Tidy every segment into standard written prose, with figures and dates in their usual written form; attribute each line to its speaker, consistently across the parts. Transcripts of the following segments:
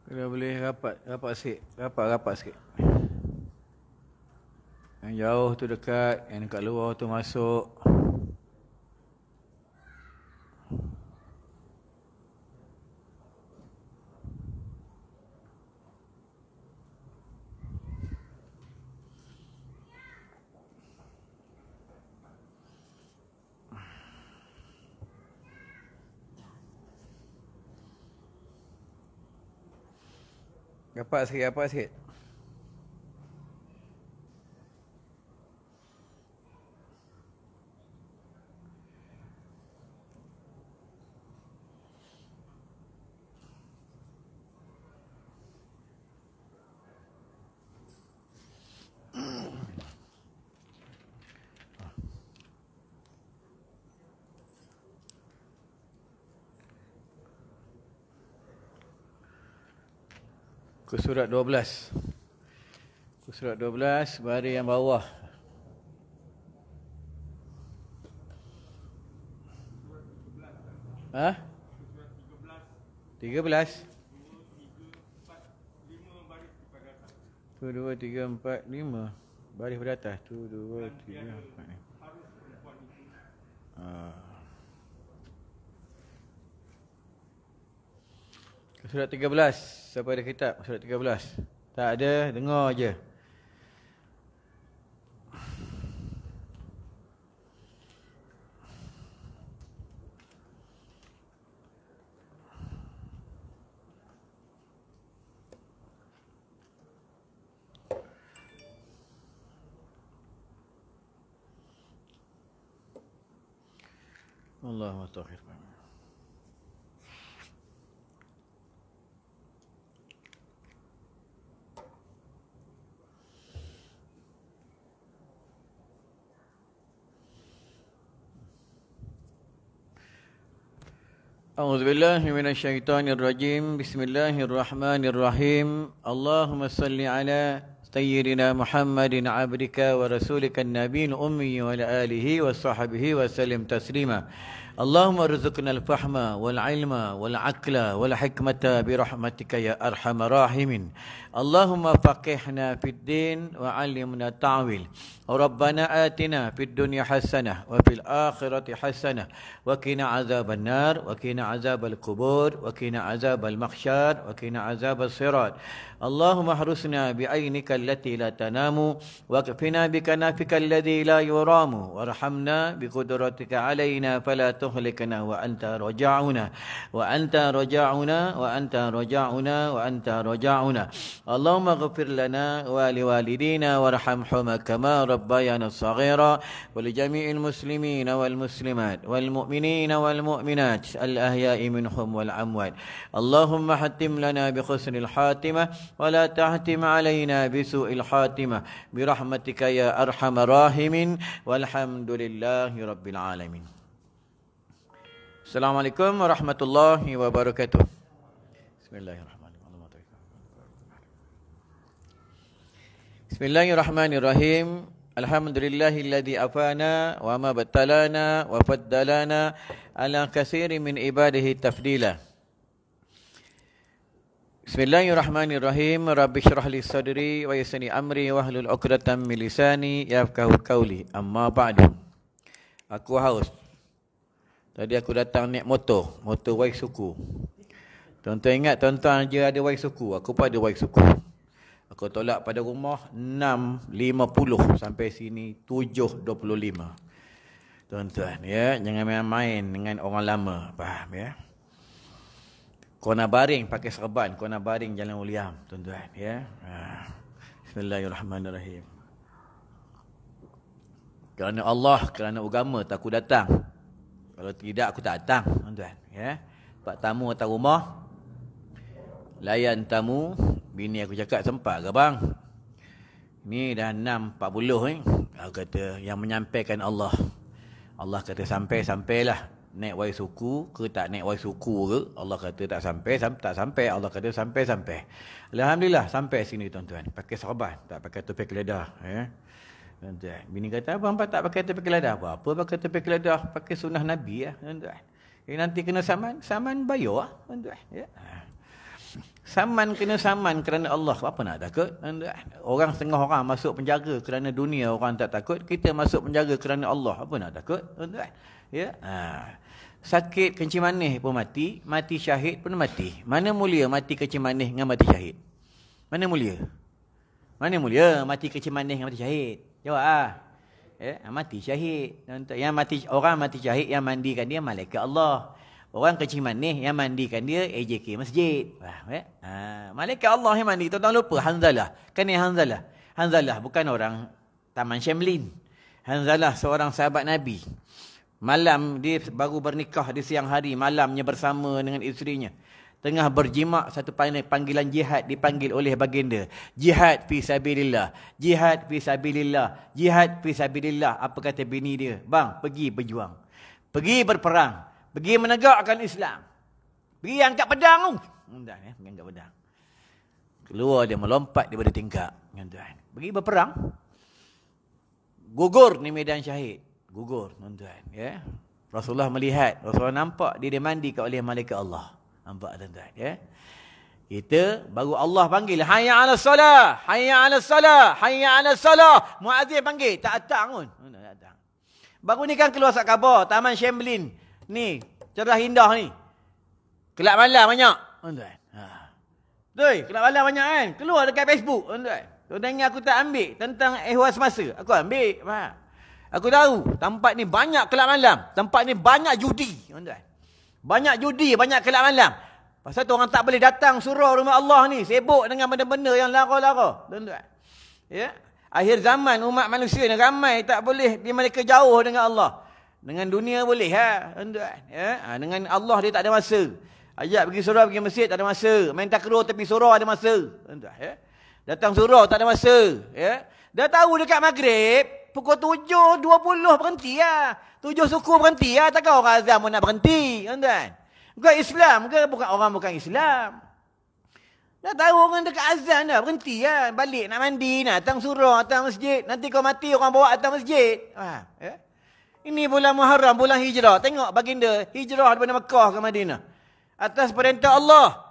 Speaker 1: Kalau boleh rapat sikit. Rapat sikit. Yang jauh tu dekat, yang dekat luar tu masuk. Rapat sikit. Ke surat 12. Ke surat 12, baris yang bawah. Ha? 13. 1, 2, 3, 4, 5. Baris pada atas. 1, 2, 3, 4. Surat 13. Siapa ada kitab? Surat 13. Tak ada, dengar je. Allahumma taufiq. أعوذ بالله من الشيطان الرجيم بسم الله الرحمن الرحيم اللهم صل على سيدنا محمد عبدك ورسولك النبي الأمي وعلى آله وصحبه وسلم تسليما اللهم ارزقنا الفهم والعلم والعقل والحكمة برحمتك يا أرحم الراحمين اللهم فقهنا في الدين وعلمنا التعويل ربنا آتنا في الدنيا حسنة وفي الآخرة حسنة وقنا عذاب النار وقنا عذاب القبور وقنا عذاب المحشر وقنا عذاب الصراط اللهم احرسنا بعينك التي لا تنام واكفنا بكنافك الذي لا يرام وارحمنا بقدرتك علينا فلا تهلكنا وأنت رجعنا وأنت رجعنا وأنت رجعنا وأنت رجعنا اللهم اغفر لنا ولوالدينا وارحمهما كما ربيانا صغيرا ولجميع المسلمين والمسلمات والمؤمنين والمؤمنات الأحياء منهم والأموات اللهم حتم لنا بحسن الحاتمة ولا تحتم علينا بسوء الحاتمة برحمتك يا أرحم الراحمين والحمد لله رب العالمين. Assalamualaikum warahmatullahi wabarakatuh. Bismillahirrahmanirrahim. Bismillahirrahmanirrahim. Alhamdulillahilladzi afana wa ma battalana wa faddalana ala katsirin min ibadihi tafdila. Bismillahirrahmanirrahim. Rabbi shrah li sadri wa yassir li amri wahlul 'uqdatam min lisani yafqahu qawli. Amma ba'du. Aku haus. Tadi aku datang naik motor Waisuku. Tuan-tuan ingat tuan-tuan je ada Waisuku, aku pun ada Waisuku. Aku tolak pada rumah 6.50 sampai sini 7.25. Tuan-tuan ya, jangan main-main dengan orang lama, faham ya? Kau nak baring pakai serban, kau nak baring jalan Uliam, tuan-tuan ya. Bismillahirrahmanirrahim. Kerana Allah, kerana agama tak aku datang. Kalau tidak aku tak datang, tuan-tuan ya. Pak tamu atas rumah, layan tamu. Bini aku cakap, sempat ke bang? Ni dah 6.40 ni. Aku kata yang menyampaikan Allah. Allah kata sampailah. Naik Waisuku ke tak naik Waisuku ke, Allah kata tak sampai, Allah kata sampai. Alhamdulillah sampai sini tuan-tuan. Pakai serban, tak pakai topi keledah ya. Tuan-tuan, bini kata abang tak pakai topi keledah. Apa pakai topi keledah? Pakai sunnah Nabi ya, tuan-tuan. Nanti kena saman bayar tuan-tuan ya. Saman kena saman kerana Allah. Apa nak takut? Orang setengah orang masuk penjara kerana dunia, orang tak takut. Kita masuk penjara kerana Allah. Apa nak takut? Ya. Sakit kencing manis pun mati. Mati syahid pun mati. Mana mulia mati kencing manis dengan mati syahid? Mana mulia? Mana mulia mati kencing manis dengan mati syahid? Jawab mati syahid. Yang mati, orang mati syahid yang mandikan dia malaikat Allah. Orang kencing manis yang mandikan dia AJK masjid. Malaikat Allah yang mandi. Tuan-tuan lupa Hanzalah. Kan ni Hanzalah. Hanzalah bukan orang Taman Shemlin. Hanzalah seorang sahabat Nabi. Malam dia baru bernikah di siang hari. Malamnya bersama dengan isterinya. Tengah berjimak, satu panggilan jihad dipanggil oleh baginda. Jihad fi sabilillah. Jihad fi sabilillah. Jihad fi sabilillah. Apa kata bini dia? Bang, pergi berjuang. Pergi berperang. Pergi menegakkan Islam. Pergi angkat pedang tu. Pergi angkat pedang. Keluar dia melompat daripada tingkap. Pergi berperang. Gugur ni medan syahid. Gugur, tuan-tuan. Ya? Rasulullah melihat. Rasulullah nampak dia dimandikan oleh malaikat Allah. Nampak, tuan-tuan. Ya? Kita baru Allah panggil. Hayya ala salah. Hayya ala salah. Hayya ala salah. Muazzin panggil. Tak datang pun. Tak datang. Baru ni kan keluar sat khabar. Taman Shemlin. Ni, cerah indah ni. Kelab malam banyak. Tuan-tuan. Kelab malam banyak kan. Keluar dekat Facebook. Tuan-tuan. Tuan-tuan ingat aku tak ambil tentang ehwal semasa. Aku ambil. Aku tahu. Tempat ni banyak kelab malam. Tempat ni banyak judi. Tuan-tuan. Banyak judi, banyak kelab malam. Pasal tu orang tak boleh datang surau rumah Allah ni. Sibuk dengan benda-benda yang lara-lara. Tuan-tuan. Ya. Akhir zaman umat manusia ni ramai tak boleh. Mereka jauh dengan Allah. Dengan dunia boleh tuan-tuan. Ya? Dengan Allah dia tak ada masa. Ajak pergi surau, pergi masjid tak ada masa. Main takraw tepi surau ada masa. Tuan-tuan. Ya? Datang surau tak ada masa. Ya? Dah tahu dekat maghrib, pukul 7.20 berhenti lah. 7 suku berhenti lah. Takkan orang azam pun nak berhenti. Tuan-tuan. Bukan Islam ke? Bukan orang bukan Islam. Dah tahu orang dekat azan dah. Berhenti lah. Balik nak mandi, nak datang surau, datang masjid. Nanti kau mati orang bawa datang masjid. Ya? Ini bulan Muharram, bulan hijrah. Tengok baginda hijrah daripada Mekah ke Madinah. Atas perintah Allah.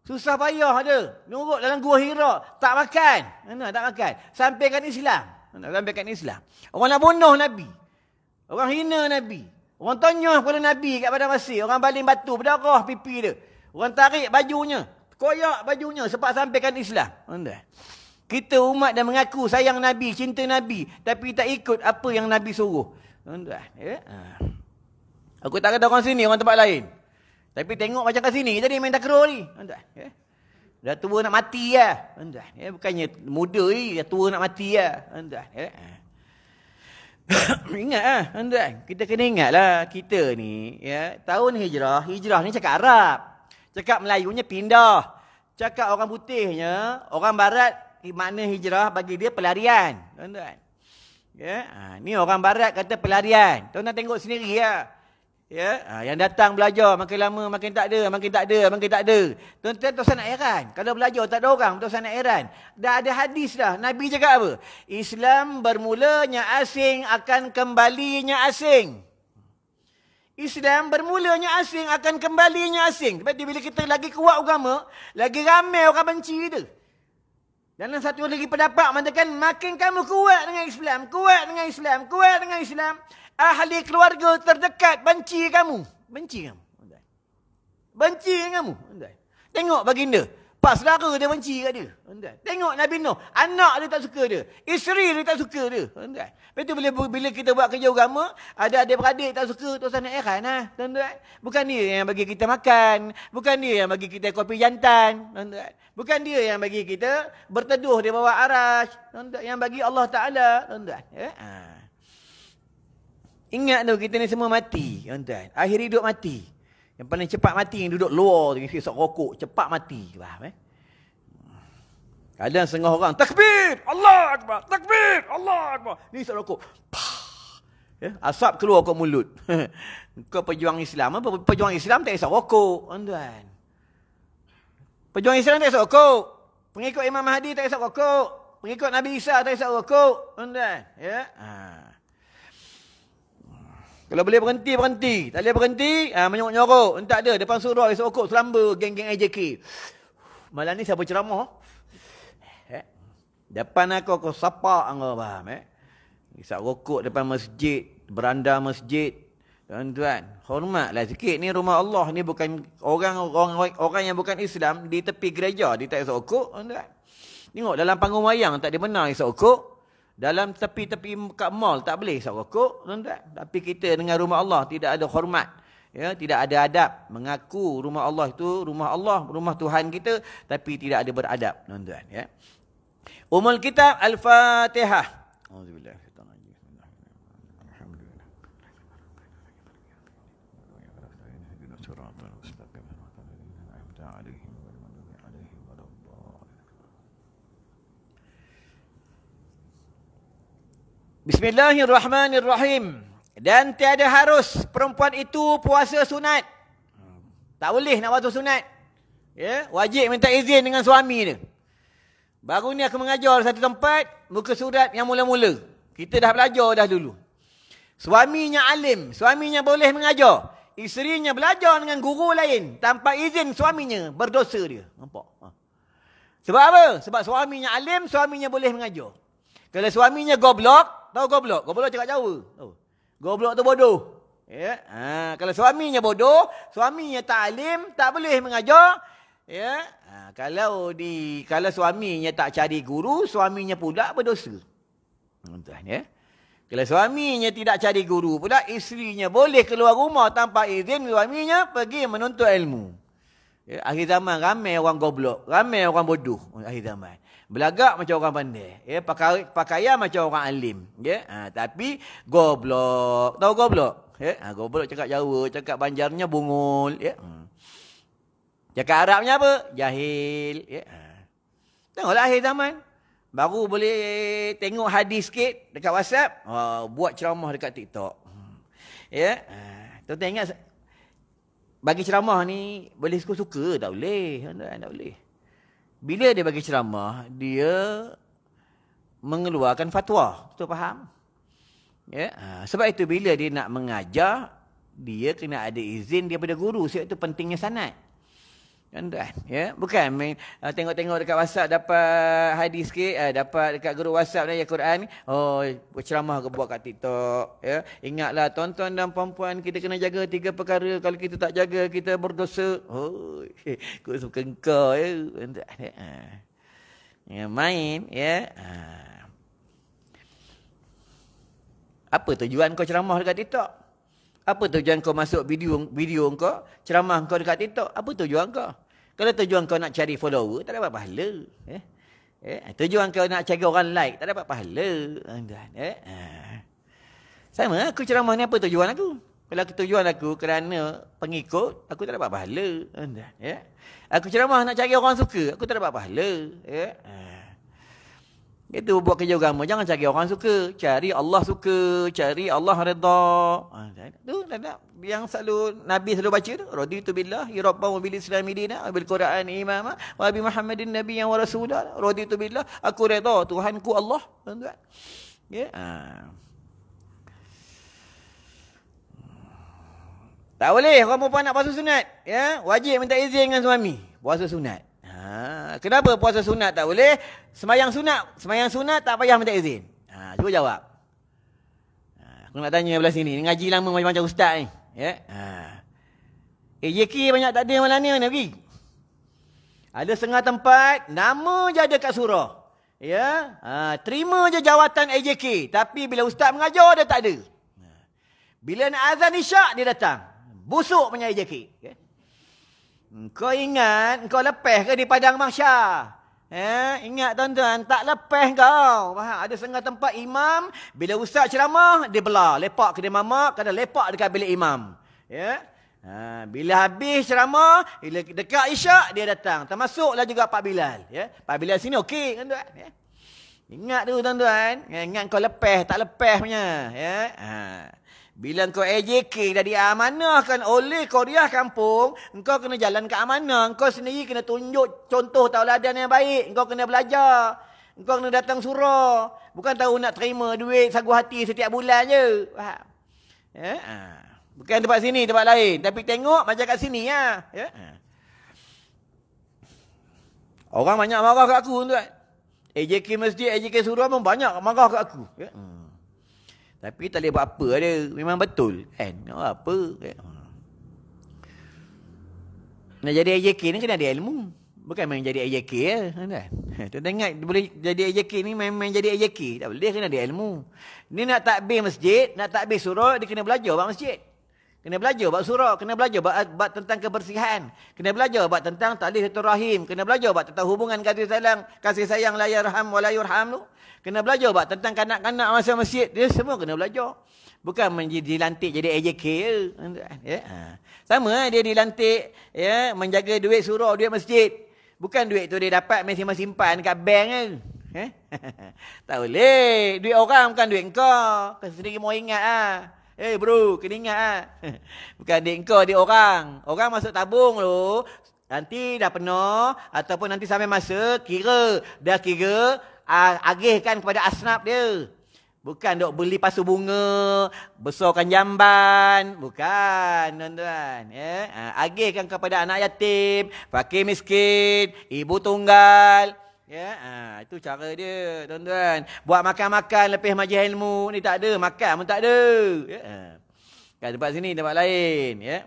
Speaker 1: Susah payah ada. Nurut dalam gua Hira. Tak makan. Tak makan. Sampaikan Islam. Sampaikan Islam. Orang nak bunuh Nabi. Orang hina Nabi. Orang tonyah pada Nabi kat padang pasir. Orang baling batu. Berdarah pipi dia. Orang tarik bajunya. Koyak bajunya. Sebab sampaikan Islam. Kita umat dah mengaku sayang Nabi. Cinta Nabi. Tapi tak ikut apa yang Nabi suruh. Tuan-tuan, ya? Aku tak kata orang sini, orang tempat lain. Tapi tengok macam kat sini, jadi main takraw ni. Tuan-tuan, ya? Dah tua nak mati lah. Tuan-tuan, ya? Bukannya muda ni, dah tua nak mati lah. Tuan-tuan, ya? Ingat lah, tuan-tuan. Kita kena ingat lah, kita ni, ya? Tahun hijrah ni cakap Arab. Cakap Melayunya pindah. Cakap orang putihnya, orang barat, makna hijrah bagi dia pelarian. Tuan-tuan. Ya, ni orang barat kata pelarian. Tuan nak tengok sendiri lah. Ya, yang datang belajar makin lama makin tak ada, makin tak ada, makin tak ada. Tuan-tuan nak heran. Kalau belajar tak ada orang, tuan nak heran. Dah ada hadis dah. Nabi cakap apa? Islam bermulanya asing akan kembalinya asing. Islam bermulanya asing akan kembalinya asing. Sebab bila kita lagi kuat agama, lagi ramai orang benci kita. Dalam satu lagi pendapat mengatakan makin kamu kuat dengan Islam, kuat dengan Islam, kuat dengan Islam, ahli keluarga terdekat benci kamu. Benci kamu. Benci kamu. Tengok baginda. Pak saudara dia benci kat dia. Tengok Nabi Nuh. Anak dia tak suka dia. Isteri dia tak suka dia. Lepas tu bila kita buat kerja agama, ada adik-beradik tak suka, tu sana heran lah. Bukan dia yang bagi kita makan. Bukan dia yang bagi kita kopi jantan. Bukan dia yang bagi kita berteduh di bawah arasy. Yang bagi Allah Ta'ala. Ingat tu, kita ni semua mati. Akhir hidup mati. Yang paling cepat mati yang duduk luar dengan hisap rokok. Cepat mati. Faham Kadang setengah orang. Takbir! Allah Akbar! Takbir! Allah Akbar! Ni hisap rokok. Ya? Asap keluar ke mulut. Kau pejuang Islam. Apa? Pejuang Islam tak hisap rokok. Pejuang Islam tak hisap rokok. Pengikut Imam Mahdi tak hisap rokok. Pengikut Nabi Isa tak hisap rokok. Ya? Kalau boleh berhenti, berhenti. Tak boleh berhenti, menyokok-nyokok. Tak ada, depan surau, esok okok, selamba, geng-geng AJK.
Speaker 2: Malam ni siapa ceramah? Depan aku sapak engkau, faham Isap rokok depan masjid, beranda masjid. Tuan-tuan, hormatlah sikit, ni rumah Allah, ni bukan orang yang bukan Islam di tepi gereja dia tak isap rokok, tuan-tuan. Tengok dalam panggung wayang tak dibenarkan isap rokok. Dalam tepi-tepi kat mall tak boleh isap rokok, tuan-tuan. Tapi kita dengan rumah Allah tidak ada hormat. Ya, tidak ada adab. Mengaku rumah Allah itu rumah Allah, rumah Tuhan kita, tapi tidak ada beradab, tuan-tuan, ya. Ummul Kitab Al-Fatihah. Auzubillahi minasyaitanir rajim. Bismillahirrahmanirrahim. Dan tiada harus perempuan itu puasa sunat. Tak boleh nak puasa sunat. Ya, wajib minta izin dengan suami dia. Baru ni aku mengajar satu tempat, muka surat yang mula-mula. Kita dah belajar dah dulu. Suaminya alim, suaminya boleh mengajar. Isterinya belajar dengan guru lain tanpa izin suaminya, berdosa dia. Nampak? Sebab apa? Sebab suaminya alim, suaminya boleh mengajar. Kalau suaminya goblok, tahu goblok? Goblok cakap Jawa. Tahu? Goblok tu bodoh. Ya? Kalau suaminya bodoh, suaminya tak alim, tak boleh mengajar. Ya? Kalau suaminya tak cari guru, suaminya pula berdosa. Tuan, ya? Kalau suaminya tidak cari guru pula, isterinya boleh keluar rumah tanpa izin suaminya pergi menuntut ilmu. Ya? Akhir zaman ramai orang goblok, ramai orang bodoh akhir zaman. Belagak macam orang pandai, ya, pakaian macam orang alim, ya. Tapi goblok, tahu goblok? Ya, goblok cakap Jawa, cakap Banjarnya bungul, ya. Cakap Arabnya apa? Jahil, ya. Tengoklah akhir zaman. Baru boleh tengok hadis sikit dekat WhatsApp, buat ceramah dekat TikTok. Ya. Tuan-tuan ingat bagi ceramah ni boleh suka-suka, tak boleh, tak boleh. Bila dia bagi ceramah, dia mengeluarkan fatwa. Betul faham? Ya? Sebab itu bila dia nak mengajar, dia kena ada izin daripada guru. Sebab itu pentingnya sanad. Tuan-tuan, ya, bukan main tengok-tengok dekat WhatsApp dapat hadis sikit, dapat dekat guru WhatsApp ni ayat Quran ni, ceramah ke buat kat TikTok, ya. Ingatlah tuan-tuan dan puan-puan, kita kena jaga 3 perkara, kalau kita tak jaga kita berdosa. Kau suka engkau, ya. Ya, main, ya. Apa tujuan kau ceramah dekat TikTok? Apa tujuan kau masuk video kau, ceramah kau dekat TikTok? Apa tujuan kau? Kalau tujuan kau nak cari follower, tak dapat pahala. Tujuan kau nak cari orang like, tak dapat pahala. Sama, aku ceramah ni apa tujuan aku? Kalau tujuan aku kerana pengikut, aku tak dapat pahala. Aku ceramah nak cari orang suka, aku tak dapat pahala. Itu buat kerja agama, jangan cari orang suka, cari Allah suka, cari Allah redha. Tu yang selalu Nabi selalu baca tu, raditu billahi rabban wa bil islami dinan wa bil qur'ani imama wa bi Muhammadin nabiyyan wa rasula. Raditu billah, aku redha Tuhanku Allah, tuan-tuan. Ya. Tak boleh orang perempuan nak puasa sunat, ya, wajib minta izin dengan suami. Puasa sunat. Kenapa puasa sunat tak boleh? Semayang sunat tak payah minta izin. Cuba jawab. Aku nak tanya belah sini, ngaji lama macam ustaz ni, ya. AJK banyak tak ada malam ni, mana pergi? Ada setengah tempat, nama je ada kat surah. Ya, terima je jawatan AJK, tapi bila ustaz mengajar dia tak ada. Bila nak azan isyak dia datang. Busuk punya AJK, ya. Kau ingat kau lepas ke di padang mahsyar? Ingat tuan-tuan, tak lepas kau. Faham? Ada setengah tempat imam, bila ustaz ceramah, dia belah. Lepak kedai mamak, kadang lepak dekat bilik imam. Ya? Bila habis ceramah, bila dekat isyak, dia datang. Termasuklah juga Pak Bilal. Ya? Pak Bilal sini okey, tuan-tuan. Ya? Ingat tu tuan-tuan. Ingat kau lepas, tak lepas punya. Ya? Bila kau AJK dah diamanahkan oleh Korea kampung, engkau kena jalan ke amanah. Engkau sendiri kena tunjuk contoh tauladan yang baik. Engkau kena belajar. Engkau kena datang surau. Bukan tahu nak terima duit sagu hati setiap bulan je. Faham? Ya? Bukan tempat sini, tempat lain. Tapi tengok macam kat sini. Ya? Orang banyak marah kat aku, tuan. AJK masjid, AJK surau pun banyak marah kat aku. Ya? Tapi tak boleh buat apa dia. Memang betul. Kan? Nak buat apa? Ya? Nak jadi AJK ni kena ada ilmu. Bukan main jadi AJK ya. Tuan ingat boleh jadi AJK ni main jadi AJK. Tak boleh, kena ada ilmu. Ni nak takbir masjid, nak takbir surau, dia kena belajar buat masjid. Kena belajar buat surau, kena belajar buat tentang kebersihan, kena belajar buat tentang tali silaturahim, kena belajar buat tentang hubungan kasih sayang la yarham wa la yurham tu. Kena belajar buat tentang kanak-kanak masa masjid, dia semua kena belajar. Bukan dilantik jadi AJK ya. Sama dia dilantik ya menjaga duit surau, duit masjid. Bukan duit tu dia dapat simpan dekat bank ke. Tak boleh. Duit orang bukan duit kau. Kau sendiri mau ingat ah. Bro, kena ingat ah. Bukan duit kau, duit orang. Orang masuk tabung tu, nanti dah penuh ataupun nanti sampai masa dah kira agihkan kepada asnaf dia. Bukan dok beli pasu bunga, besarkan jamban, bukan tuan-tuan ya. Agihkan kepada anak yatim, fakir miskin, ibu tunggal. Ya, itu cara dia, tuan-tuan. Buat makan-makan lepas majlis ilmu ni tak ada, makan pun tak ada. Ya. Kat tempat sini, tempat lain, ya.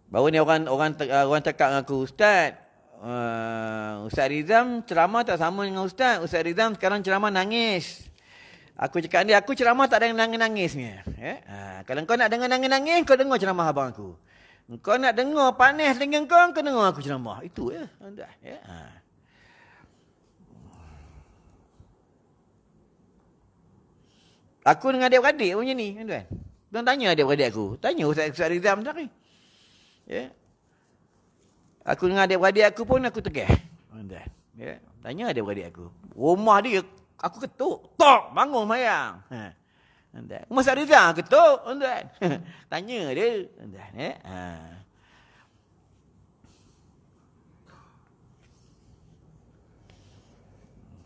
Speaker 2: Baru ni orang cakap dengan aku, Ustaz, Ustaz Rizam ceramah tak sama dengan Ustaz. Ustaz Rizam sekarang ceramah nangis. Aku cakap dia, aku ceramah tak ada nangis-nangisnya. Ya. Kalau kau nak dengar nangis-nangis, kau dengar ceramah abang aku. Kau nak dengar panas dengan kau dengar aku ceramah. Itu ya. Ya. Aku dengan adik-beradik pun macam ni. Tuan. Tuan tanya adik-beradik aku. Tanya Ustaz Rizam tadi. Ya. Aku dengan adik-beradik aku pun aku tegah. Ya. Tanya adik-beradik aku. Rumah dia aku ketuk. Tok, bangun mayang. Ustaz Rizam ketuk. Tanya dia. Ya.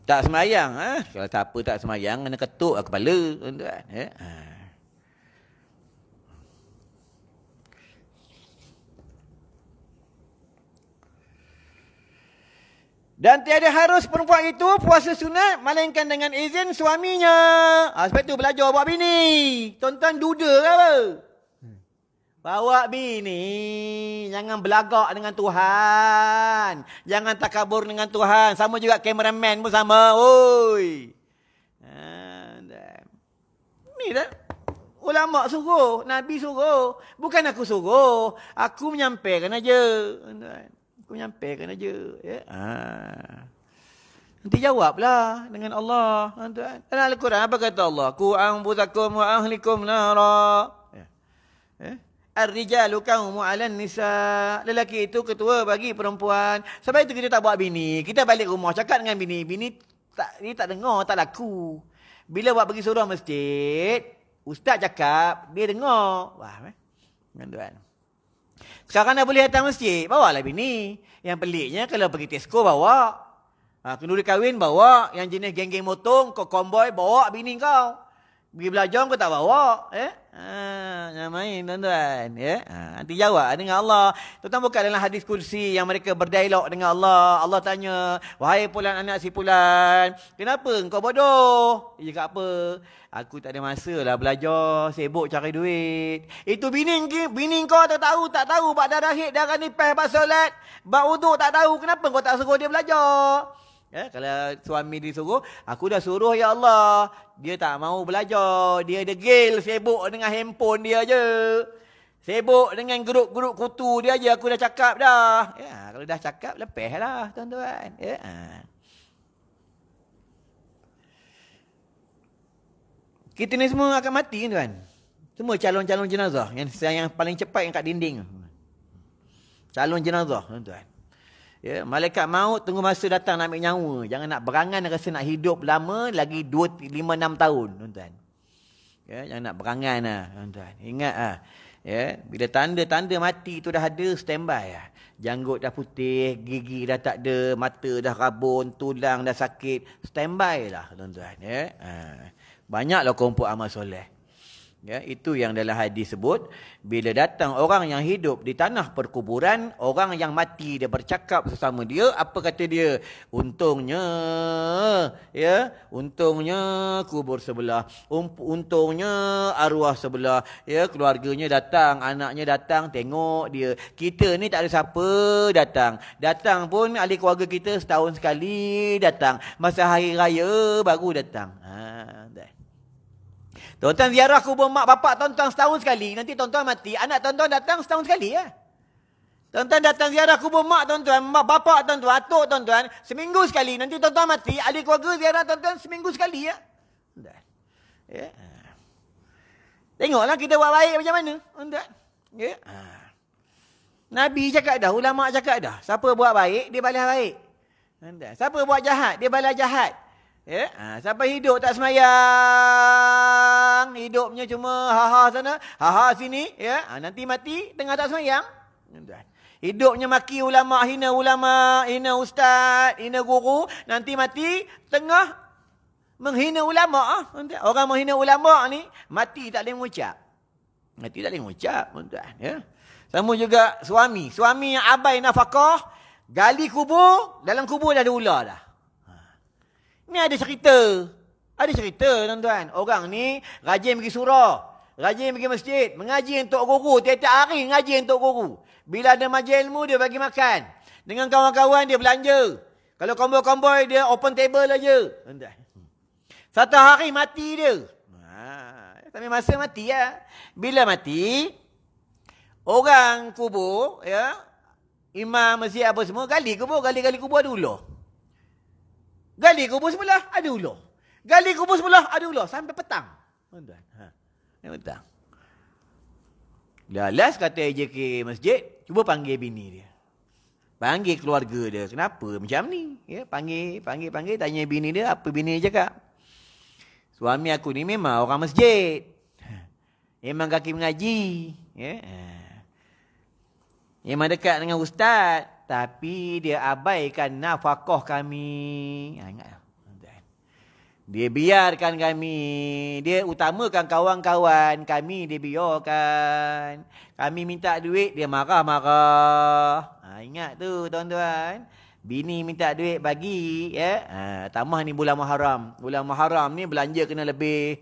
Speaker 2: Tak semayang. Kalau siapa tak semayang, kena ketuk kepala. Ya. Dan tiada harus perempuan itu puasa sunat melainkan dengan izin suaminya. Sebab itu belajar bawa bini. Tuan-tuan duda ke apa? Bawa bini. Jangan belagak dengan Tuhan. Jangan takabur dengan Tuhan. Sama juga kameraman pun sama. Oi. Ni dah. Ulama suruh. Nabi suruh. Bukan aku suruh. Aku menyampaikan aja. Aku menyampaikan aja. Ya. Nanti jawablah dengan Allah. Dalam Al-Quran apa kata Allah? Ku anfusakum wa ahlikum nara. Ar-rijalu qawwamun 'alan nisa. Lelaki itu ketua bagi perempuan. Sebab itu kita tak buat bini. Kita balik rumah cakap dengan bini. Bini dia tak dengar, tak laku. Bila buat pergi surau masjid, ustaz cakap, dia dengar. Wah, tuan. Sekarang dah boleh datang masjid, bawalah bini. Yang peliknya kalau pergi Tesco bawa. Kenduri kahwin bawa. Yang jenis geng-geng motong, kau konvoy bawa bini kau. Pergi belajar kau tak bawa. Jangan main tuan-tuan. Nanti jawab dengan Allah. Tuan-tuan buka dalam hadis kursi yang mereka berdialog dengan Allah. Allah tanya, wahai Fulan anak si Fulan, kenapa engkau bodoh? Dia cakap apa? Aku tak ada masa lah belajar, sibuk cari duit. Itu bini kau tak tahu bak darah hid, darah nipah, bak solat, bak uduk tak tahu. Kenapa kau tak suruh dia belajar? Kalau suami disuruh, aku dah suruh ya Allah. Dia tak mau belajar. Dia degil, sibuk dengan handphone dia je. Sibuk dengan grup-grup kutu dia je. Aku dah cakap dah. Kalau dah cakap, lepaslah tuan-tuan. Kita ni semua akan mati tuan. Semua calon-calon jenazah. Yang paling cepat yang kat dinding. Calon jenazah tuan-tuan. Malaikat maut tunggu masa datang nak ambil nyawa. Jangan nak berangan rasa nak hidup lama lagi 2, 5, 6 tahun tuan-tuan. Jangan nak berangan lah tuan-tuan. Ingat lah. Bila tanda-tanda mati tu dah ada, standby lah. Janggut dah putih, gigi dah tak ada, mata dah rabun, tulang dah sakit, standby lah tuan-tuan. Banyaklah kumpul amal soleh. Ya, itu yang dalam hadis sebut, bila datang orang yang hidup di tanah perkuburan, orang yang mati dia bercakap sesama dia, apa kata dia? Untungnya, ya, untungnya kubur sebelah, untungnya arwah sebelah, ya, keluarganya datang, anaknya datang tengok dia. Kita ni tak ada siapa datang. Datang pun ahli keluarga kita setahun sekali datang. Masa hari raya baru datang. Tuan-tuan ziarah kubur mak bapak tuan-tuan setahun sekali. Nanti tuan-tuan mati, anak tuan-tuan datang setahun sekali ya. Tuan-tuan datang ziarah kubur mak tuan-tuan, mak bapak tuan-tuan, atuk tuan-tuan, seminggu sekali. Nanti tuan-tuan mati, ahli keluarga ziarah tuan-tuan seminggu sekali ya. Ya. Tengoklah kita buat baik macam mana. Ya. Nabi cakap dah, ulama cakap dah. Siapa buat baik, dia balas baik. Siapa buat jahat, dia balas jahat. Ya, siapa hidup tak semayang, hidupnya cuma ha-ha sana, ha-ha sini, ya, nanti mati tengah tak semayang. Hidupnya maki ulama, hina ustaz, hina guru, nanti mati tengah menghina ulama. Orang menghina ulama ni mati tak boleh mengucap. Mati tak boleh mengucap, ya. Sama juga suami yang abai nafkah, gali kubur, dalam kubur dah ada ular dah. Ni ada cerita. Ada cerita tuan-tuan. Orang ni rajin pergi surau. Rajin pergi masjid. Mengaji untuk guru. Tiap-tiap hari mengaji untuk guru. Bila ada majlis ilmu dia bagi makan. Dengan kawan-kawan dia belanja. Kalau komboi-komboi dia open table aja. Satu hari mati dia. Sampai masa mati ya. Bila mati, orang kubur, ya, imam masjid apa semua, gali kubur ada ular. Gali kubur sebelah, ada ular. Gali kubur sebelah, ada ular. Sampai petang. Petang. Dah last kata AJK masjid, cuba panggil bini dia. Panggil keluarga dia. Kenapa macam ni? Ya, panggil, tanya bini dia, apa bini dia cakap? Suami aku ni memang orang masjid. Memang kaki mengaji. Ya. Memang dekat dengan ustaz. Tapi dia abaikan nafkah kami. Ingat. Dia biarkan kami. Dia utamakan kawan-kawan. Kami dia biarkan. Kami minta duit, dia marah-marah. Ingat tu tuan-tuan. Bini minta duit bagi. Ya. Tambah ni bulan Muharram. Bulan Muharram ni belanja kena lebih.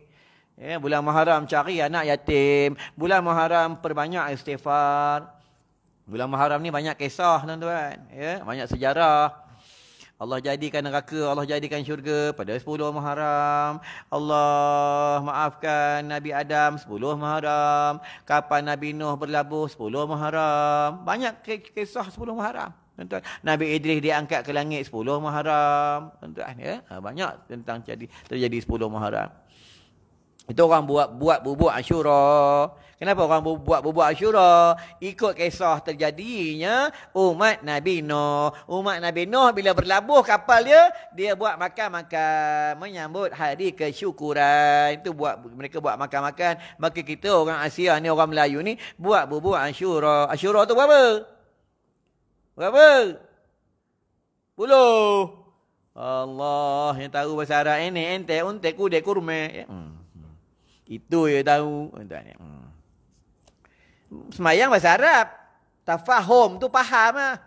Speaker 2: Ya, bulan Muharram cari anak yatim. Bulan Muharram perbanyak istighfar. Bulan Muharram ni banyak kisah tuan-tuan, ya, banyak sejarah. Allah jadikan neraka, Allah jadikan syurga pada 10 Muharram. Allah maafkan Nabi Adam 10 Muharram. Kapan Nabi Nuh berlabuh 10 Muharram. Banyak kisah 10 Muharram. Tuan-tuan, Nabi Idris diangkat ke langit 10 Muharram. Tuan-tuan, ya, banyak tentang terjadi 10 Muharram. Itu orang buat bubuk Asyura. Kenapa orang buat bubuk Asyura? Ikut kisah terjadinya umat Nabi Nuh. Umat Nabi Nuh bila berlabuh kapal dia buat makan-makan menyambut hari kesyukuran. Itu mereka buat makan-makan. Maka kita orang Asia ni, orang Melayu ni buat bubuk Asyura. Asyura tu berapa? Berapa? 10. Allah yang tahu bahasa Arab ini, ente unte kude kurme. Itu dia tahu. Semayang bahasa Arab. Tafahum tu faham lah.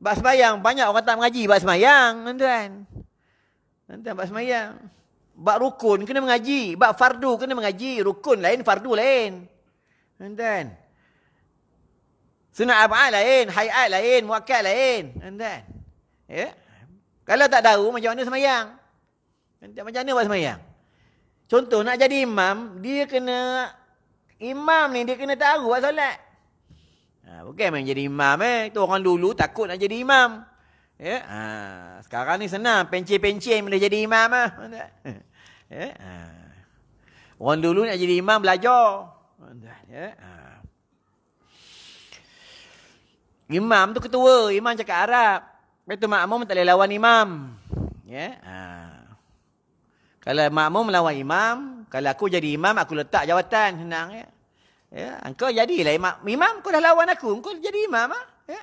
Speaker 2: Bak semayang. Banyak orang tak mengaji bak semayang. Tuan-tuan. Bak semayang. Bak rukun kena mengaji. Bak fardu kena mengaji. Rukun lain, fardu lain. Tuan-tuan. Sunat ab'ad lain. Hayat lain. Muakkad lain. Tuan-tuan. Ya. Kalau tak tahu macam mana semayang. Macam mana buat semayang? Contoh nak jadi imam, dia kena tahu buat solat. Bukan main jadi imam Itu orang dulu takut nak jadi imam. Ya. Sekarang ni senang, pencen-pencen boleh jadi imam Ya. Orang dulu nak jadi imam belajar. Ya. Imam tu ketua, imam cakap Arab. Lepas tu makmum tak boleh lawan imam. Ya. Kalau makmum melawan imam, kalau aku jadi imam, aku letak jawatan, senang ya. Ya, engkau jadilah imam, kau dah lawan aku, engkau jadi imam ya.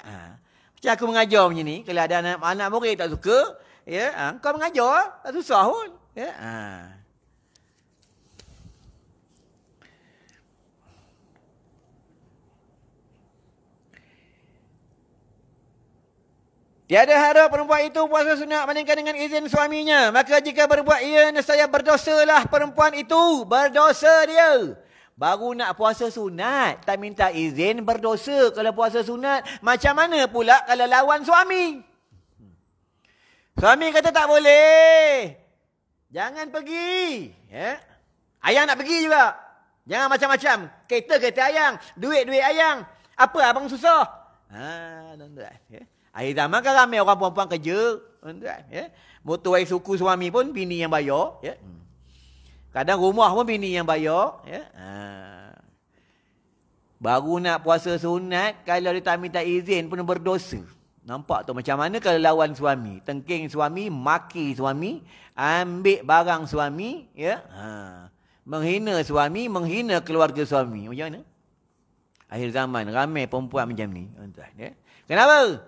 Speaker 2: Macam aku mengajar macam ni, kalau ada anak murid tak suka, ya, engkau mengajar, tak susah pun, ya. Tiada harap perempuan itu puasa sunat melainkan dengan izin suaminya. Maka jika berbuat ia, nescaya berdosalah perempuan itu. Berdosa dia. Baru nak puasa sunat, tak minta izin, berdosa kalau puasa sunat. Macam mana pula kalau lawan suami? Suami kata tak boleh. Jangan pergi. Ya? Ayang nak pergi juga. Jangan macam-macam. Kereta ayang. Duit ayang. Apa abang susah? Tuan-tuan. Ya? Akhir zaman kan ramai orang perempuan kerja. Tuan-tuan. Ya? Motor air suku suami pun bini yang bayar. Ya? Kadang rumah pun bini yang bayar. Ya? Baru nak puasa sunat, kalau dia tak minta izin pun berdosa. Nampak tu macam mana kalau lawan suami. Tengking suami, maki suami, ambil barang suami. Ya? Menghina suami, menghina keluarga suami. Macam mana? Akhir zaman, ramai perempuan macam ni. Ya? Kenapa?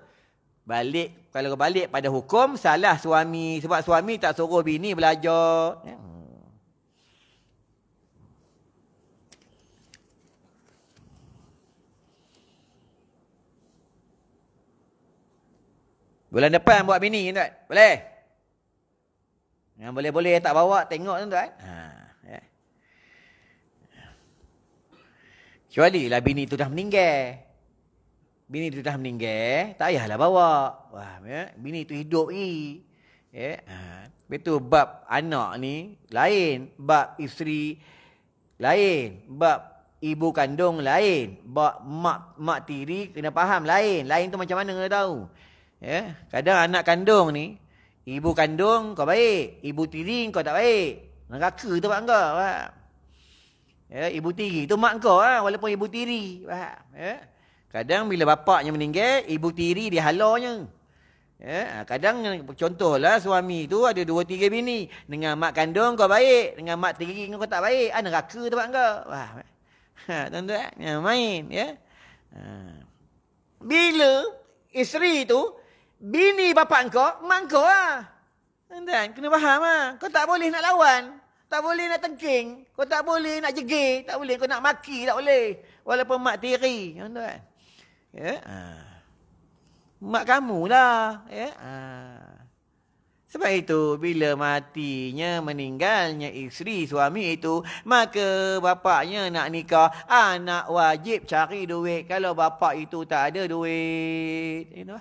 Speaker 2: Kalau balik pada hukum, salah suami. Sebab suami tak suruh bini belajar. Ya? Bulan depan buat bini, tuan. Boleh? Yang boleh-boleh tak bawa, tengok, tuan. Ya. Kecuali lah bini tu dah meninggal. Bini tu dah meninggal, tak payahlah bawa. Wah, ya? Bini tu hidup ni. Ya. Betul, bab anak ni lain. Bab isteri lain. Bab ibu kandung lain. Bab mak tiri kena faham lain. Lain tu macam mana kena tahu. Ya, kadang anak kandung ni, ibu kandung kau baik, ibu tiri kau tak baik. Neraka tu mak kau. Ya, ibu tiri tu mak kau walaupun ibu tiri. Ya. Kadang bila bapaknya meninggal, ibu tiri dia halanya. Ya, kadang contohlah suami tu ada 2-3 bini. Dengan mak kandung kau baik, dengan mak tiri kau tak baik. Neraka tu mak kau. Tuan-tuan, main ya. Bila isteri tu bini bapak kau, mak kau Dan kena faham Kau tak boleh nak lawan. Tak boleh nak tengking. Kau tak boleh nak jegir. Tak boleh kau nak maki. Tak boleh. Walaupun mak tiri. Tuan-tuan. Ya? Mak kamu lah. Ya? Sebab itu, bila matinya, meninggalnya isteri suami itu, maka bapaknya nak nikah, anak wajib cari duit. Kalau bapak itu tak ada duit. Ya.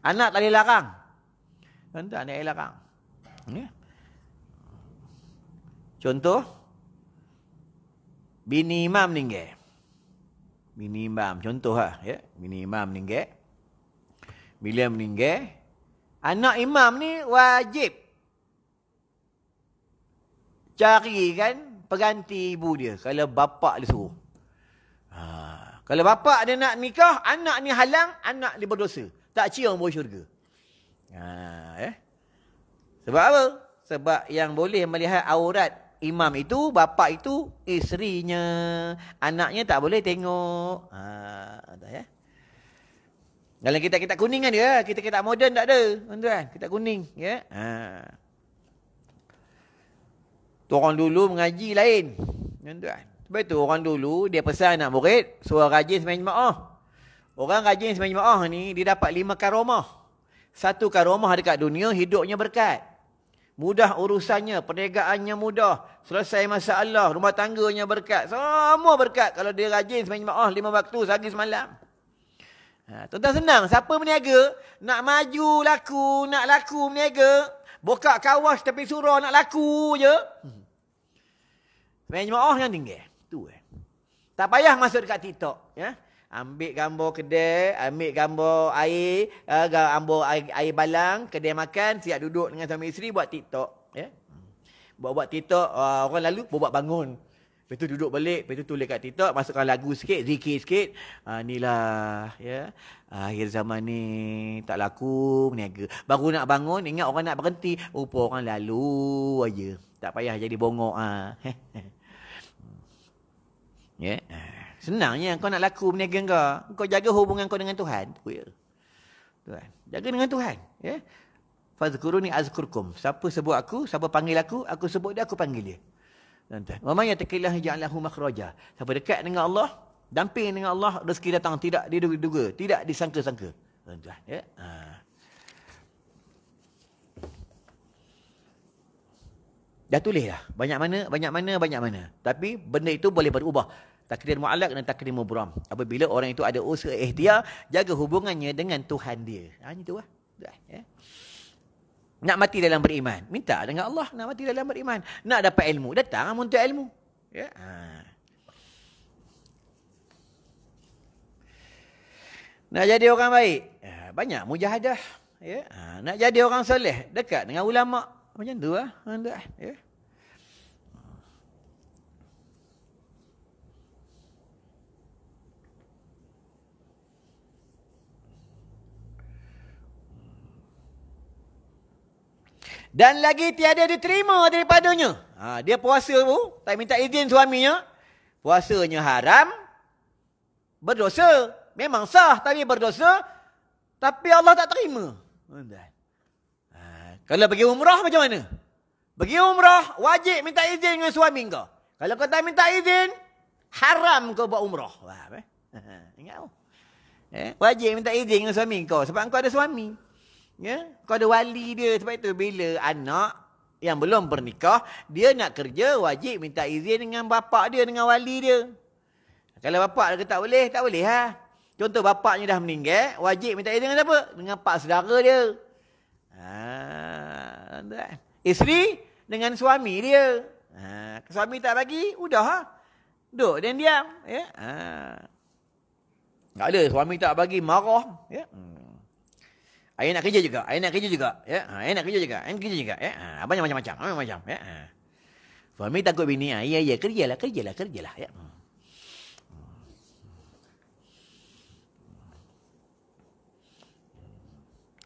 Speaker 2: Anak tak boleh larang. Tak boleh larang. Ya. Contoh, bini imam meninggal. Bini imam, contoh ya. Bini imam meninggal. Bila meninggal, anak imam ni wajib carikan pengganti ibu dia. Kalau bapak dia suruh. Kalau bapak dia nak nikah, anak ni halang, anak dia berdosa. Tak cium bau syurga. Sebab apa? Sebab yang boleh melihat aurat imam itu, bapak itu, isterinya. Anaknya tak boleh tengok. Ya? Dalam kitab-kitab kuning kan dia. Kitab-kitab moden tak ada. Tuan-tuan. Kitab kuning. Ya? Orang dulu mengaji lain. Tuan-tuan. Sebab itu orang dulu dia pesan anak murid suruh rajin sembahyang jemaah. Orang rajin sembahyang jemaah ni dia dapat 5 karomah. 1 karomah dekat dunia hidupnya berkat. Mudah urusannya, perniagaannya mudah. Selesai masalah, rumah tangganya berkat. Semua berkat kalau dia rajin sembahyang jemaah 5 waktu sehari semalam. Tuan-tuan senang. Siapa berniaga, nak maju laku, nak laku berniaga, buka kawas tepi surau nak laku je. Sembahyang jemaah yang tinggal. Tu tak payah masuk dekat TikTok. Ya? Ambil gambar kedai, ambil gambar air, gambar air balang, kedai makan, siap duduk dengan suami isteri buat TikTok. Ya? Buat TikTok, orang lalu buat bangun. Lepas tu duduk balik, lepas tu tulis kat TikTok, masukkan lagu sikit, zikir sikit. Inilah, ya. Akhir zaman ni tak laku berniaga. Baru nak bangun, ingat orang nak berhenti. Rupa orang lalu aja. Tak payah jadi bongok. Ya. Senangnya kau nak laku berniaga kau. Kau jaga hubungan kau dengan Tuhan. Tuhan. Jaga dengan Tuhan. Ya. Fazkuruni azkurkum. Siapa sebut aku, siapa panggil aku sebut dia, aku panggil dia. Tuan-tuan. Wa may yattaqillaha yaj'al lahu makhraja. Siapa dekat dengan Allah, damping dengan Allah, rezeki datang tidak diduga-duga, tidak disangka-sangka. tuan-tuan. Ya. Dah tulis dah. Banyak mana. Tapi benda itu boleh berubah. Takdir mu'allaq dan takdir mubram. Apabila orang itu ada usaha ikhtiar, jaga hubungannya dengan Tuhan dia. Itu lah. Ya. Nak mati dalam beriman. Minta dengan Allah nak mati dalam beriman. Nak dapat ilmu. Datang untuk ilmu. Ya. Nak jadi orang baik. Banyak mujahadah. Ya. Nak jadi orang soleh. Dekat dengan ulama'. Macam tu lah. Ya. Dan lagi tiada diterima daripadanya. Dia puasa tu, tak minta izin suaminya. Puasanya haram. Berdosa. Memang sah tapi berdosa. Tapi Allah tak terima. Kalau pergi umrah macam mana? Pergi umrah, wajib minta izin dengan suami kau. Kalau kau tak minta izin, haram kau buat umrah. Ingat tak? Wajib minta izin dengan suami kau. Sebab kau ada suami. Ya? Kau ada wali dia. Sebab itu bila anak yang belum bernikah, dia nak kerja, wajib minta izin dengan bapak dia, dengan wali dia. Kalau bapak dia tak boleh, tak boleh. Contoh bapaknya dah meninggal, wajib minta izin dengan siapa? Dengan pak saudara dia. Isteri dengan suami dia. Suami tak bagi, udah duduk dan diam. Ya? Tak ada, suami tak bagi, marah. Ya? Ayah nak kerja juga. Ya? Ayah nak kerja juga. Ya? Banyak macam-macam. Ya? Suami takut bini. Ya, kerjalah. Ya?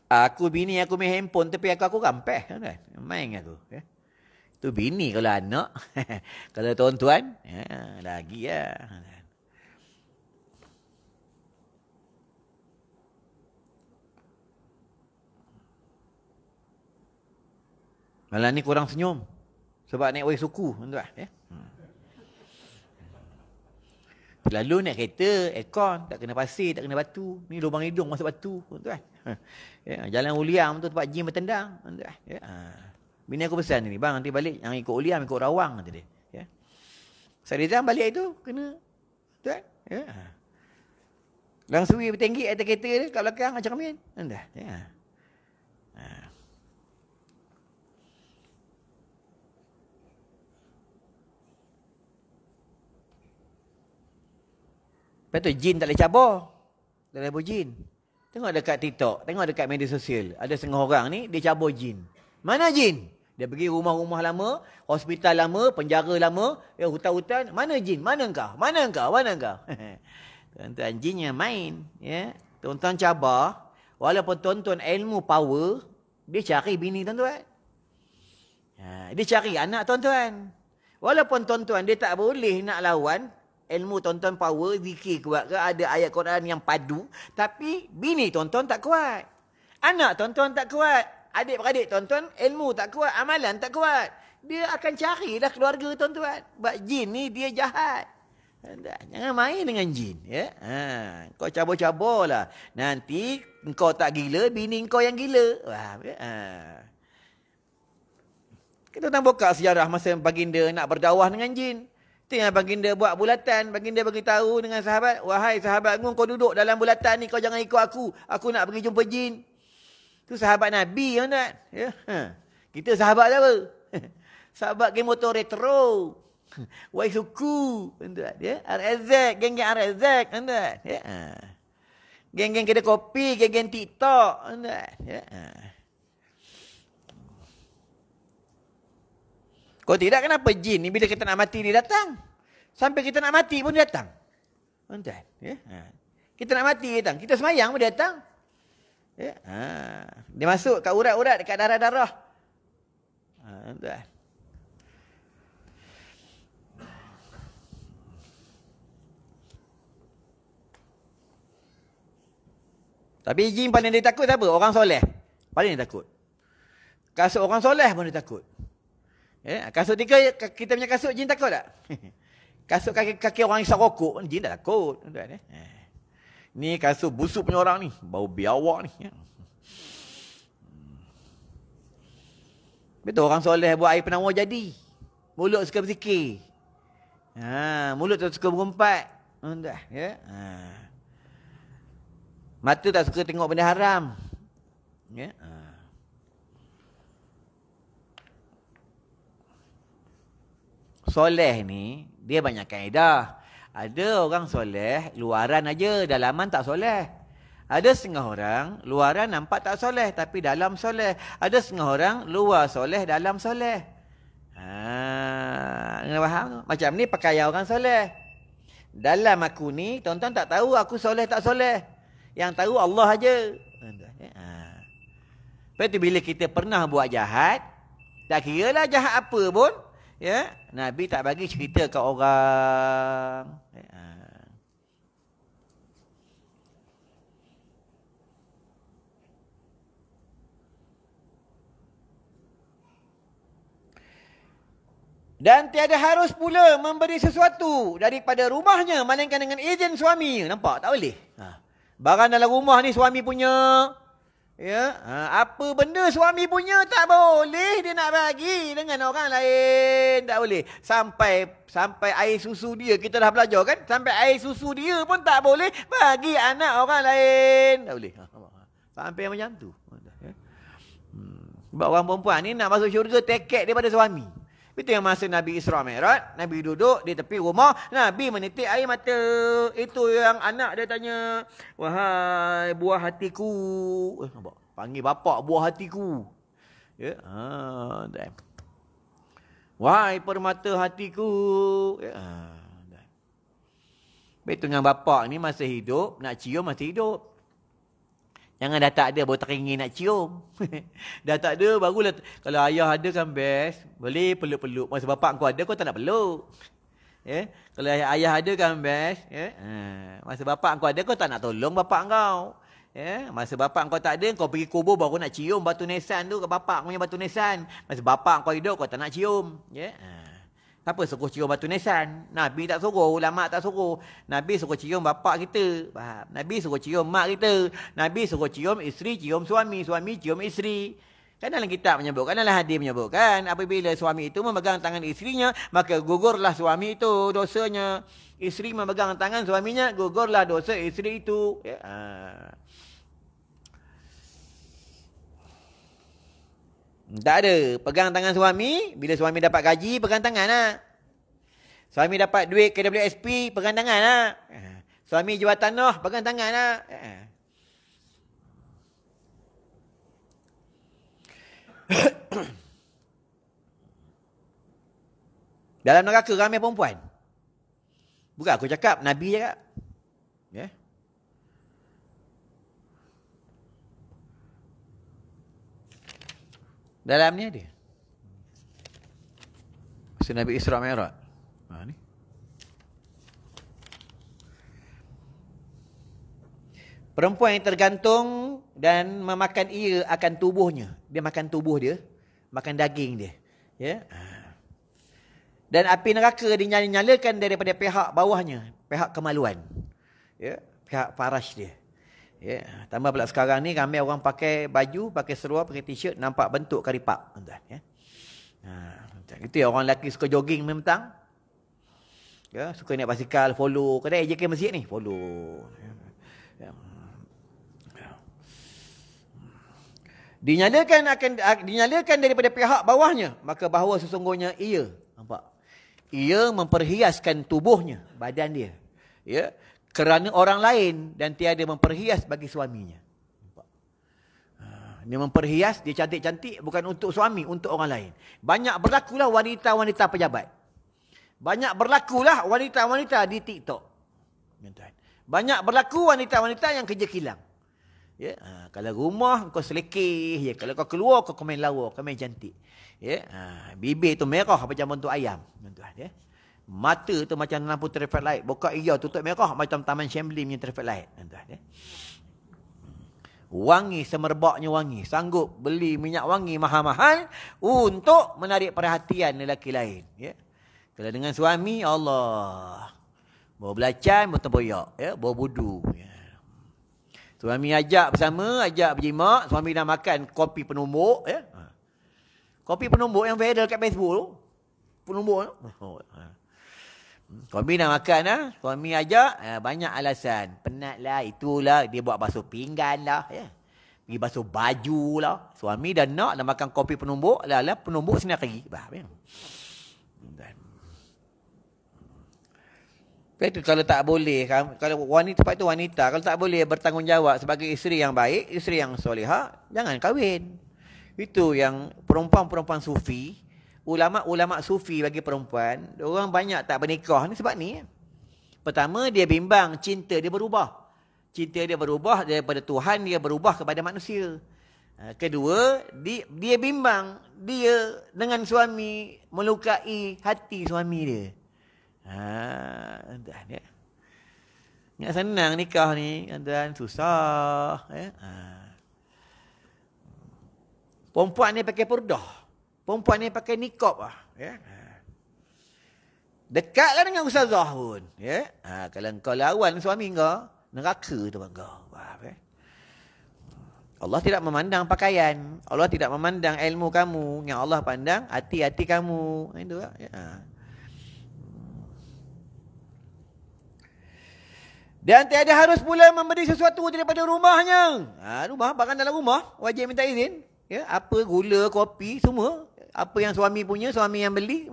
Speaker 2: Aku bini aku main handphone tapi aku rampeh. Main aku. Ya? Itu bini kalau anak. Kalau tuan-tuan. Lagi ya. Malah ni kurang senyum. Sebab naik wayang suku. Tuan-tuan. Ya? Lalu naik kereta, aircon, tak kena pasir, tak kena batu. Ni lubang hidung masuk batu. Tuan-tuan. Ya, jalan Uliam tu tempat jin bertendang. Ya. Bini aku pesan ni, bang nanti balik yang ikut Uliam, ikut Rawang kata dia. Ya. Sarizam balik itu kena tuan. Ya. Langsui bertinggi atas kereta dia kat belakang macam cermin. Ya. Lepas tu jin tak boleh cabar. Tak boleh jin. Tengok dekat TikTok, tengok dekat media sosial. Ada setengah orang ni, dia cabur jin. Mana jin? Dia pergi rumah-rumah lama, hospital lama, penjara lama, hutan-hutan. Mana jin? Mana engkau? Tuan-tuan, jinnya main. Ya? Tuan-tuan cabar, walaupun tuan-tuan ilmu power, dia cari bini tuan-tuan. Dia cari anak tuan-tuan. Walaupun tuan-tuan dia tak boleh nak lawan, ilmu tuan-tuan power, zikir kuat ke, ada ayat Quran yang padu, tapi bini tuan-tuan tak kuat. Anak tuan-tuan tak kuat. Adik-beradik tuan-tuan, ilmu tak kuat, amalan tak kuat. Dia akan carilah keluarga tuan-tuan. Sebab jin ni dia jahat. Jangan main dengan jin. Ya? Kau cabur-cabur lah. Nanti kau tak gila, bini kau yang gila. Kita tak buka sejarah masa baginda nak berdakwah dengan jin. Tengah baginda buat bulatan, baginda beritahu dengan sahabat, wahai sahabatku, kau duduk dalam bulatan ni, kau jangan ikut aku. Aku nak pergi jumpa jin. Itu sahabat Nabi, kan? Ya? Kita sahabat apa? Sahabat geng motor retro. Wai suku. Ya? RZ, geng-geng RZ. Ya? Geng-geng kedai kopi, geng-geng TikTok. Ya? Kalau tidak, kenapa jin ni bila kita nak mati dia datang? Sampai kita nak mati pun dia datang. Tuan-tuan, ya? Kita nak mati dia datang. Kita semayang pun dia datang. Ya? Dia masuk kat urat-urat dekat darah-darah. Tuan-tuan. Tapi jin paling dia takut siapa? Orang soleh. Paling dia takut. Kasut orang soleh pun dia takut. Ya, kasut kita punya kasut jin takut tak? Kasut kaki orang isap rokok, jin tak takut. Ni kasut busuk punya orang ni. Bau biawak ni. Ya. Betul orang soleh buat air penawar jadi. Mulut suka berzikir. Mulut tak suka berempat. Ya. Mata tak suka tengok benda haram. Ya. Soleh ni, dia banyak kaedah. Ada orang soleh, luaran aja, dalaman tak soleh. Ada setengah orang, luaran nampak tak soleh, tapi dalam soleh. Ada setengah orang, luar soleh, dalam soleh. Kena faham tu? Macam ni pakaian orang soleh. Dalam aku ni, tuan-tuan tak tahu aku soleh tak soleh. Yang tahu Allah aja. Lepas tu bila kita pernah buat jahat, tak kira lah jahat apa pun, ya, Nabi tak bagi cerita ke orang. Dan tiada harus pula memberi sesuatu daripada rumahnya melainkan dengan izin suami. Nampak? Tak boleh. Barang dalam rumah ni suami punya. Ya, apa benda suami punya tak boleh dia nak bagi dengan orang lain. Tak boleh. Sampai air susu dia, kita dah belajar kan? Sampai air susu dia pun tak boleh bagi anak orang lain. Tak boleh. Sampai macam tu. Sebab orang perempuan ni nak masuk syurga tekek daripada suami. Itu yang masa Nabi Isra Mi'raj, Nabi duduk di tepi rumah, Nabi menitik air mata. Itu yang anak dia tanya, wahai buah hatiku. Panggil bapak buah hatiku. Ya, wahai permata hatiku. Ya, betul dengan bapak ni masa hidup, nak cium masih hidup. Jangan dah tak ada, baru teringin nak cium. Dah tak ada, barulah. Kalau ayah ada kan best. Boleh peluk-peluk. Masa bapak kau ada, kau tak nak peluk. Ya? Kalau ayah ada kan best. Ya? Masa bapak kau ada, kau tak nak tolong bapak kau. Ya? Masa bapak kau tak ada, kau pergi kubur baru nak cium batu nisan tu ke bapak punya batu nisan. Masa bapak kau hidup, kau tak nak cium. Ya? Siapa suruh cium batu nisan? Nabi tak suruh, ulama tak suruh. Nabi suruh cium bapak kita. Faham? Nabi suruh cium mak kita. Nabi suruh cium isteri, cium suami. Suami cium isteri. Kan dalam kitab menyebutkan, dalam hadis menyebutkan, apabila suami itu memegang tangan isterinya, maka gugurlah suami itu dosanya. Isteri memegang tangan suaminya, gugurlah dosa isteri itu. Ya. Tak ada. Pegang tangan suami. Bila suami dapat gaji, pegang tangan lah. Suami dapat duit KWSP, pegang tangan lah. Suami jual tanah, pegang tangan lah. Dalam neraka ramai perempuan. Bukan aku cakap, Nabi cakap. Ya. Dalam ni ada. Masa Nabi Isra Mi'raj. Ni. Perempuan yang tergantung dan memakan ia akan tubuhnya. Dia makan tubuh dia, makan daging dia. Ya. Dan api neraka dinyalakan daripada pihak bawahnya, pihak kemaluan. Ya, pihak farash dia. Ya, tambah pula sekarang ni ramai orang pakai baju, pakai seluar, pakai t-shirt, nampak bentuk karipap, tuan-tuan, ya. Itu ya, orang lelaki suka jogging petang. Ya, suka naik basikal, follow kedai AJK masjid ni, follow. Ya. Dinyalakan daripada pihak bawahnya, maka bahawa sesungguhnya ia, nampak? Ia memperhiaskan tubuhnya, badan dia. Ya. Kerana orang lain dan tiada memperhias bagi suaminya. Dia memperhias, dia cantik-cantik bukan untuk suami, untuk orang lain. Banyak berlakulah wanita-wanita pejabat. Banyak berlakulah wanita-wanita di TikTok. Banyak berlaku wanita-wanita yang kerja kilang. Ya, kalau rumah kau selekeh je, kalau kau keluar kau komen lawa, komen cantik. Ya, bibir tu merah macam bentuk ayam, tuan-tuan, ya. Mata tu macam lampu traffic light. Buka ia tutup merah macam Taman Shambly punya traffic light. Wangi, semerbaknya wangi. Sanggup beli minyak wangi mahal-mahal untuk menarik perhatian lelaki lain. Ya. Kalau dengan suami, Allah. Bawa belacan, bawa tempoyak. Ya. Bawa budu. Ya. Suami ajak bersama, ajak berjimak, suami dah makan kopi penumbuk, ya. Kopi penumbuk yang viral kat Facebook tu. Penumbuk tu. Suami dah makan lah, suami ajak, banyak alasan. Penat lah, itulah, dia buat basuh pinggan lah, ya. Pergi basuh baju lah. Suami dah nak dah makan kopi penumbuk, lah penumbuk sendiri. Faham, ya. Itu kalau tak boleh, kalau wanita tempat tu wanita, kalau tak boleh bertanggungjawab sebagai isteri yang baik, isteri yang solehah, jangan kahwin. Itu yang perempuan-perempuan sufi, ulama-ulama sufi bagi perempuan, orang banyak tak bernikah ni sebab ni. Pertama, dia bimbang, cinta dia berubah. Cinta dia berubah daripada Tuhan, dia berubah kepada manusia. Kedua, dia bimbang, dia dengan suami melukai hati suami dia. Tuan, ya. Ingat senang nikah ni, tuan, susah, ya. Perempuan ni pakai purdah. Perempuan ni pakai niqab, ya. Dekatlah dengan ustazah pun, ya. Kalau kau lawan suami kau, neraka tu kau. Faham, ya? Allah tidak memandang pakaian, Allah tidak memandang ilmu kamu, yang Allah pandang hati-hati kamu. Itu, ya. Dan tiada harus pula memberi sesuatu daripada rumahnya. Rumah, barang dalam rumah, wajib minta izin. Ya, apa, gula, kopi, semua. Apa yang suami punya, suami yang beli,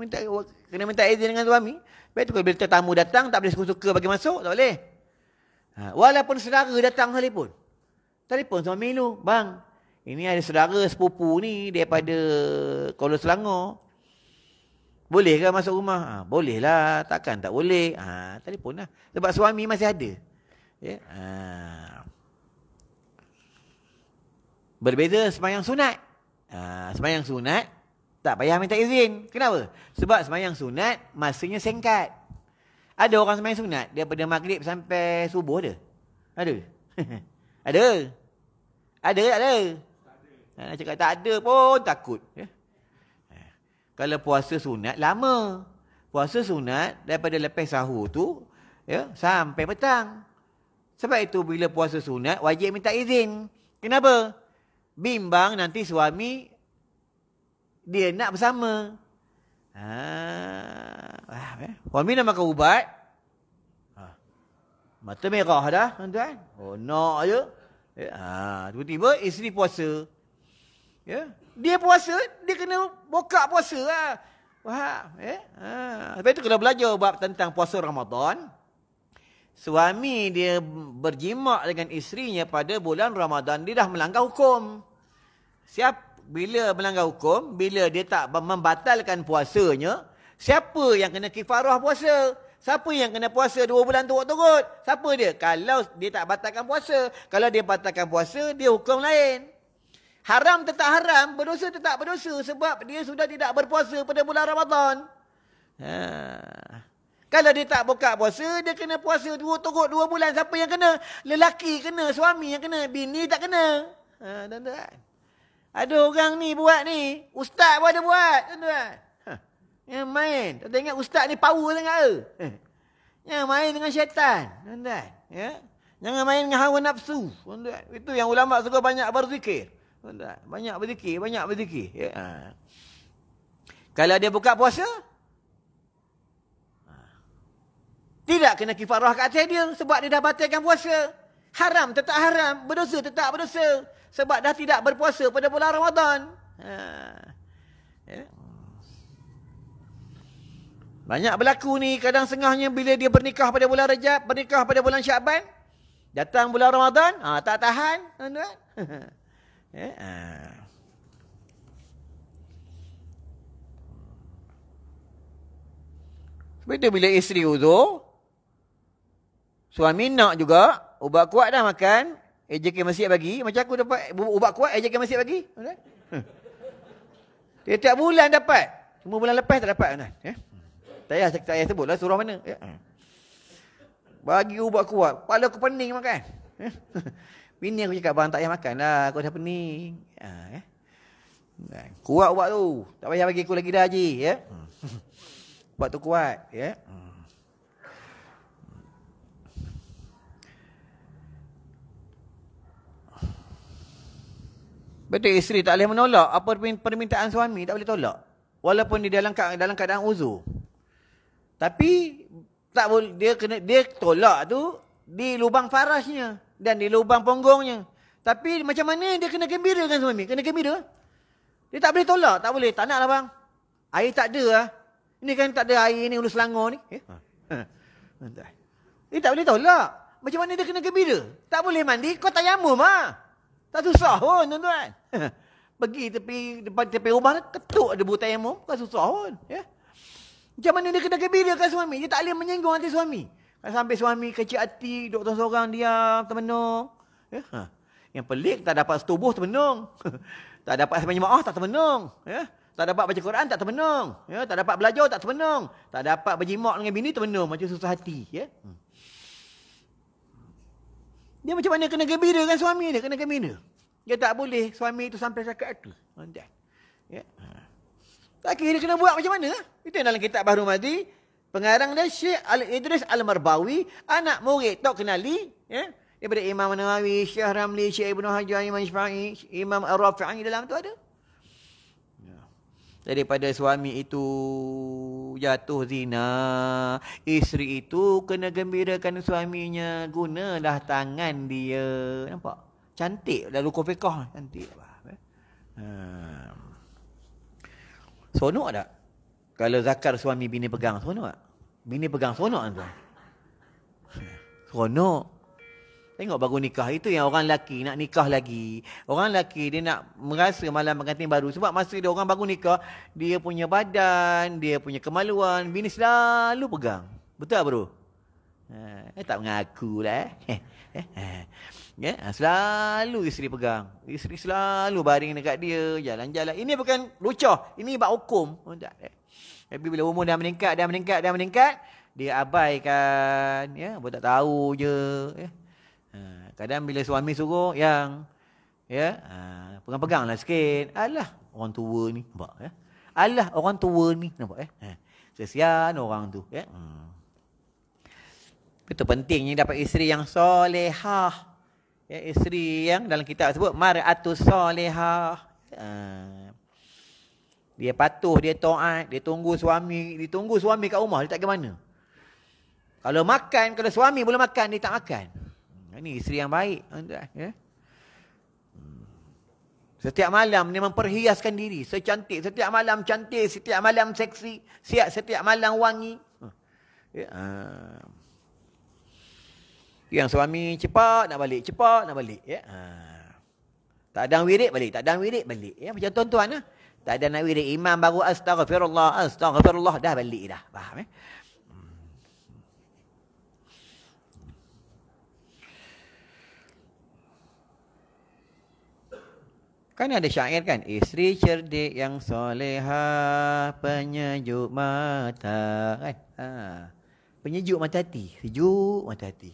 Speaker 2: kena minta izin dengan suami. Lepas tu kalau tetamu datang, tak boleh suka-suka bagi masuk, tak boleh. Walaupun saudara datang telefon. Telefon suami lu, bang, ini ada saudara sepupu ni daripada Kuala Selangor. Boleh ke masuk rumah? Boleh lah. Takkan tak boleh. Telefon lah. Sebab suami masih ada. Ya? Berbeza sembahyang sunat. Sembahyang sunat, tak payah minta izin. Kenapa? Sebab sembahyang sunat, masanya singkat. Ada orang sembahyang sunat, daripada maghrib sampai subuh ada? Ada? Ada? Ada? Nak cakap tak ada pun takut. Ya? Kalau puasa sunat, lama. Puasa sunat, daripada lepas sahur tu, ya, sampai petang. Sebab itu, bila puasa sunat, wajib minta izin. Kenapa? Bimbang nanti suami, dia nak bersama. Suami nak makan ubat. Mata merah dah, tuan-tuan. Nak je. Tiba-tiba, isteri puasa. Ya. Dia puasa, dia kena buka puasa lah. Faham? Lepas tu kalau belajar bab tentang puasa Ramadan, suami dia berjimak dengan isterinya pada bulan Ramadan, dia dah melanggar hukum. Bila melanggar hukum, bila dia tak membatalkan puasanya, siapa yang kena kifarah puasa? Siapa yang kena puasa 2 bulan turut-turut? Siapa dia? Kalau dia tak batalkan puasa. Kalau dia batalkan puasa, dia hukum lain. Haram tetap haram, berdosa tetap berdosa sebab dia sudah tidak berpuasa pada bulan Ramadan. Kalau dia tak buka puasa, dia kena puasa 2 bulan. Siapa yang kena? Lelaki kena, suami yang kena, bini tak kena. Tuan-tuan. Ada orang ni buat ni, ustaz pun ada buat, tuan-tuan. Yang main. Tuan-tuan ingat ustaz ni power sangat ke? Yang main dengan syaitan, tuan-tuan. Ya? Jangan main dengan hawa nafsu, tuan-tuan. Itu yang ulama suka banyak berzikir. Banyak berzikir. Ya. Kalau dia buka puasa, tidak kena kifarah kat atas dia sebab dia dah batalkan puasa. Haram tetap haram, berdosa tetap berdosa sebab dah tidak berpuasa pada bulan Ramadan. Ya. Banyak berlaku ni, kadang sengahnya bila dia bernikah pada bulan Rajab, bernikah pada bulan Syaban, datang bulan Ramadan, tak tahan, tuan-tuan. Sebab itu bila isteri uzur, suami nak juga, ubat kuat dah makan, AJK masih bagi, macam aku dapat ubat kuat, AJK masih bagi. Tiap bulan dapat. Cuma bulan lepas tak dapat. Tak payah sebutlah surah mana. Bagi ubat kuat, kepala aku pening makan. Bini aku cakap, bang tak payah makan lah, aku dah pening. Kuat ubat tu, tak payah bagi aku lagi dah Haji. Ya? Ubat tu kuat. Ya? Betul, isteri tak boleh menolak apa permintaan suami, tak boleh tolak. Walaupun dia dalam keadaan uzur. Tapi tak boleh, dia tolak tu di lubang farasnya dan di lubang punggungnya. Tapi macam mana dia kena gembira kan suami? Kena gembira. Dia tak boleh tolak, tak boleh. Tak nak lah bang. Air tak ada lah. Ini kan tak ada air ni, Hulu Selangor ni. Dia tak boleh tolak. Macam mana dia kena gembira? Tak boleh mandi, kau tayamum lah. Tak susah pun tuan-tuan. Pergi depan tepi rumah, ketuk ada buku tayamum, tak susah pun. Ya? Macam mana dia kena gembirakan suami? Dia tak boleh menyinggung hati suami. Sampai suami kecil hati, duduk seorang diam, termenung. Ya? Yang pelik, tak dapat setubuh, termenung. Tak dapat sampai jemaah, tak termenung. Ya? Tak dapat baca Quran, tak termenung. Ya? Tak dapat belajar, tak termenung. Tak dapat berjimak dengan bini, termenung. Macam susah hati. Ya? Dia macam mana kena gembirakan suami dia, kena gembira. Dia tak boleh suami itu sampai cakap itu. Ya? Laki dia kena buat macam mana? Itu yang dalam kitab Bahrul Madi. Pengarang dia Syekh Al-Idris Al-Marbawi. Anak murid tak kenali. Ya? Daripada Imam Nawawi, Syekh Ramli, Syekh Ibn Hajar, Imam Syafi'i, Imam Ar-Rafi'i dalam tu ada. Ya. Daripada suami itu jatuh zina, isteri itu kena gembirakan suaminya. Gunalah tangan dia. Nampak? Cantik lalu fiqh. Cantik. Sonok tak? Kalau zakar suami bini pegang, sonok tak? Bini pegang, sonok tak? Sonok. Tengok baru nikah. Itu yang orang lelaki nak nikah lagi. Orang lelaki dia nak merasa malam pengantin baru. Sebab masa dia orang baru nikah, dia punya badan, dia punya kemaluan, bini selalu pegang. Betul tak bro? Tak mengaku lah. Ya, selalu isteri pegang. Isteri selalu baring dekat dia, jalan-jalan. Ini bukan lucah, ini bab hukum. Tapi bila umur dah meningkat, dia abaikan, ya, buat tak tahu je, ya. Kadang bila suami suruh yang ya, pegang-peganglah sikit. Alah, orang tua ni, nampak ya. Alah, orang tua ni, nampak kesian orang tu, ya. Itu pentingnya dapat isteri yang solehah. Ya, isteri yang dalam kitab sebut mar'atus solehah. Dia patuh, dia taat, dia tunggu suami kat rumah, dia tak ke mana. Kalau makan, kalau suami boleh makan, dia tak makan. Ini isteri yang baik. Ya? Setiap malam dia memperhiaskan diri. Secantik. Setiap malam cantik. Setiap malam seksi. Setiap malam wangi. Ya. Yang suami cepat nak balik. Ya. Tak ada wirid balik. Ya, macam tuan-tuan. Tak ada nak wirid. Imam baru astaghfirullah. Dah balik dah. Faham? Kan ada syair kan, isteri cerdik yang solehah, penyejuk mata kan. Penyejuk mata hati, sejuk mata hati.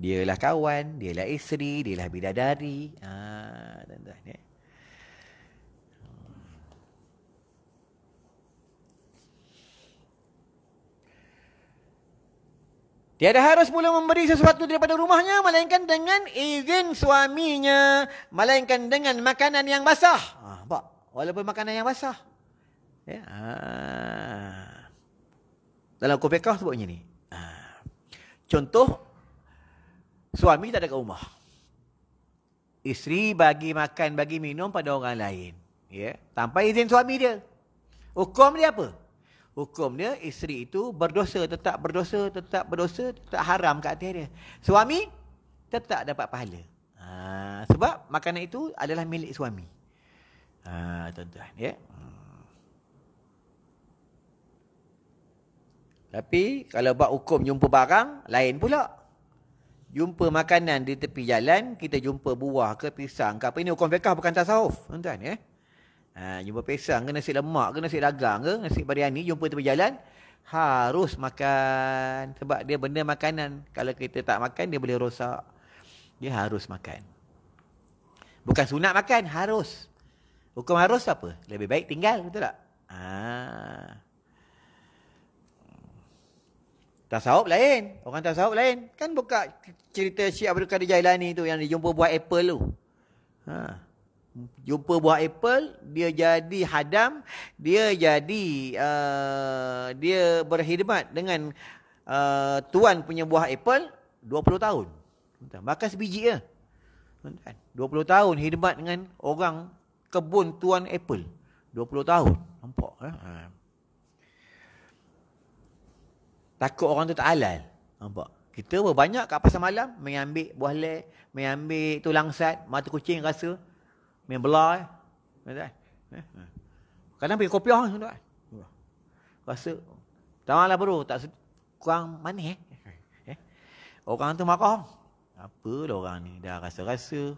Speaker 2: Dialah kawan, dialah isteri, dialah bidadari. Tuan-tuan ya. Tiada harus pula memberi sesuatu daripada rumahnya, melainkan dengan izin suaminya, melainkan dengan makanan yang basah. Nampak? Walaupun makanan yang basah. Ya. Dalam Fiqh sebutnya ni. Contoh, suami tak ada kat rumah. Isteri bagi makan, bagi minum pada orang lain. Ya. Tanpa izin suami dia. Hukum dia apa? Hukum dia, isteri itu tetap berdosa, tetap haram kat atas dia. Suami tetap dapat pahala. Sebab makanan itu adalah milik suami. Tuan-tuan, ya. Tapi kalau buat hukum jumpa barang, lain pula. Jumpa makanan di tepi jalan, kita jumpa buah ke pisang ke apa. Ini hukum fiqh bukan tasawuf, tuan-tuan, ya. Jumpa pisang ke nasi lemak ke nasi dagang ke nasi biryani, jumpa tepi jalan, harus makan. Sebab dia benda makanan. Kalau kita tak makan, dia boleh rosak. Dia harus makan. Bukan sunat makan, harus. Hukum harus apa? Lebih baik tinggal, betul tak? Tasawuf lain. Orang tasawuf lain. Kan buka cerita Syekh Abdul Qadir Jailani tu yang dia jumpa buah apple tu. Jumpa buah apple, dia jadi hadam, dia jadi dia berkhidmat dengan tuan punya buah apple 20 tahun. Makan sebiji je. 20 tahun khidmat dengan orang kebun tuan apple. 20 tahun. Nampak? Takut orang tu tak halal. Nampak? Kita berbanyak kat pasar malam, mengambil buah lek, mengambil tu langsat, mata kucing rasa, main belah. Kadang pergi kopiah. Rasa, tahulah bro, tak kurang manis. Orang tu marah. Apalah orang ni, dah rasa-rasa,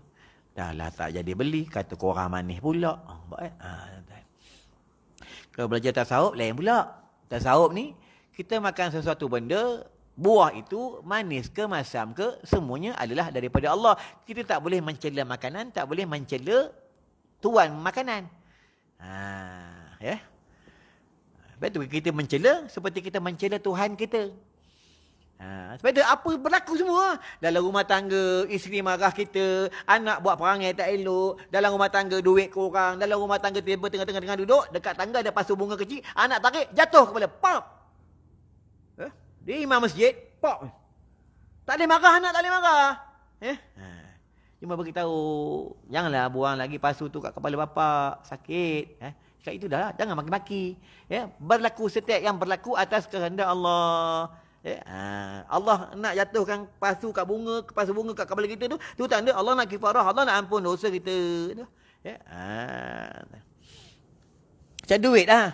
Speaker 2: dah lah tak jadi beli, kata korang manis pula. Kalau belajar tasawuf, lain pula. Tasawuf ni, kita makan sesuatu benda, buah itu manis ke, masam ke, semuanya adalah daripada Allah. Kita tak boleh mencela makanan, tak boleh mencela tuan makanan. Ya. Betul kita mencela seperti kita mencela Tuhan kita. Sebab itu apa berlaku semua. Dalam rumah tangga, isteri marah kita, anak buat perangai tak elok, dalam rumah tangga duit kurang, dalam rumah tangga tiba tengah-tengah duduk, dekat tangga ada pasu bunga kecil, anak tarik, jatuh kepala, pop. Dia imam masjid, pop. Tak boleh marah anak, tak boleh marah. Cuma beritahu, janganlah buang lagi pasu tu kat kepala bapa, sakit. Cakap itu dah, jangan maki-maki. Berlaku setiap yang berlaku atas kehendak Allah. Allah nak jatuhkan pasu kat bunga, pasu bunga kat kepala kita tu tanda Allah nak kifarah, Allah nak ampun dosa kita. Macam duit lah.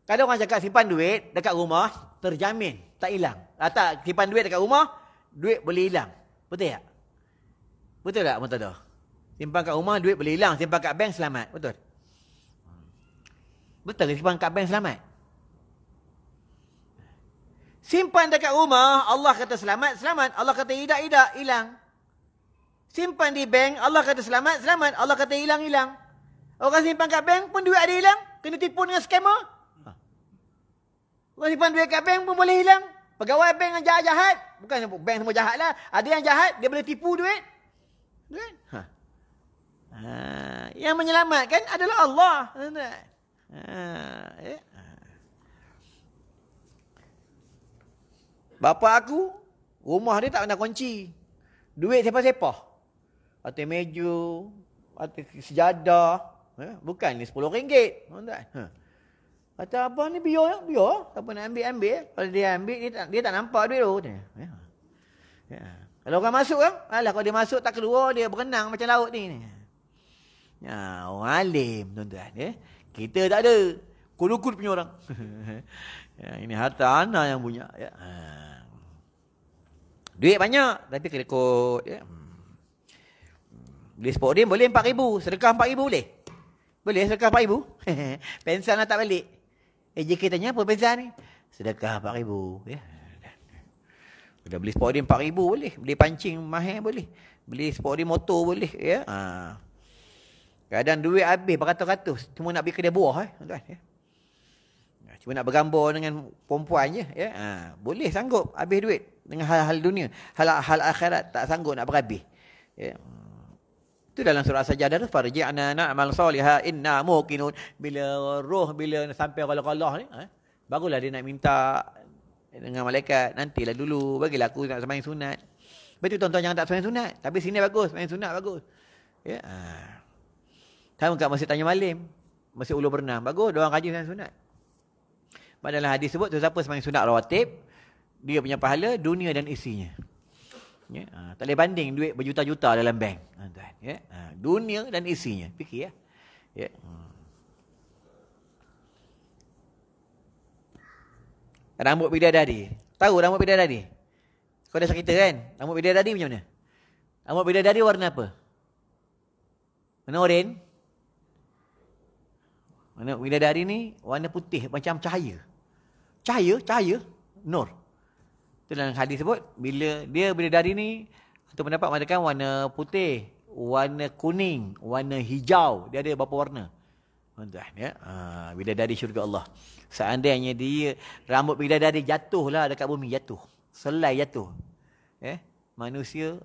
Speaker 2: Kadang orang cakap simpan duit dekat rumah, terjamin, tak hilang. Tak, simpan duit dekat rumah, duit boleh hilang. Betul tak? Betul tak, Murtadah? Simpan kat rumah, duit boleh hilang. Simpan kat bank, selamat. Betul? Betul ke simpan kat bank, selamat? Simpan dekat rumah, Allah kata selamat, selamat. Allah kata hidak, hilang. Simpan di bank, Allah kata selamat, selamat. Allah kata hilang, hilang. Orang simpan kat bank pun duit ada hilang. Kena tipu dengan scammer. Orang simpan duit kat bank pun boleh hilang. Pegawai bank yang jahat-jahat. Bukan bank semua jahat lah. Ada yang jahat, dia boleh tipu duit. Yang menyelamatkan adalah Allah. Bapa aku, rumah dia tak pernah kunci. Duit sepah-sepah. Atas meja, atas sejadah. Bukan ni RM10. Kata abang ni biar. Siapa nak ambil. Kalau dia ambil, dia tak nampak duit tu. Kalau orang masuk kan, kalau dia masuk tak keluar, dia berenang macam laut ni. Orang alim, tuan-tuan. Kita tak ada. Kulukut punya orang. Ini harta anak yang punya. Duit banyak, tapi kena kot. Beli sport dia boleh RM4,000. Sedekah RM4,000 boleh? Boleh sedekah RM4,000? Pensel nak tak balik. JK tanya apa pensel ni? Sedekah RM4,000. Dah beli sport dia RM4,000 boleh. Beli pancing mahal boleh. Beli sport dia motor boleh. Kadang duit habis beratus-ratus. Cuma nak pergi kedai buah. Cuma nak bergambar dengan perempuan je. Boleh sanggup habis duit. Dengan hal-hal dunia. Hal akhirat tak sanggup nak berhabis. Itu dalam surah Sajadah tu. Farji'na na'mal salihah inna muqinun. Bila sampai qalah-qalah ni. Barulah dia nak minta dengan malaikat. Nantilah dulu. Bagilah aku nak sembahyang sunat. Betul tuan-tuan jangan tak sembahyang sunat. Tapi sini bagus. Sembahyang sunat bagus. Sama kat Masjid Tanjung Malim. Masjid Ulu Bernam. Bagus. Diorang rajin sembahyang sunat. Dalam hadis sebut tu siapa sembahyang sunat rawatib, dia punya pahala dunia dan isinya. Tak boleh banding duit berjuta-juta dalam bank. Dunia dan isinya. Fikir ya. Rambut bidadari. Tahu rambut bidadari? Kau dah cerita kan? Rambut bidadari macam mana? Rambut bidadari warna apa? Warna oranye. Warna bidadari ni warna putih macam cahaya. Cahaya, nur. Itu dalam hadis sebut, bila dia bidadari ni, atau pendapat mengatakan warna putih, warna kuning, warna hijau. Dia ada berapa warna? Tuan-tuan, ya. Bidadari syurga Allah. Seandainya dia rambut bidadari jatuhlah dekat bumi, jatuh. Selai jatuh. Manusia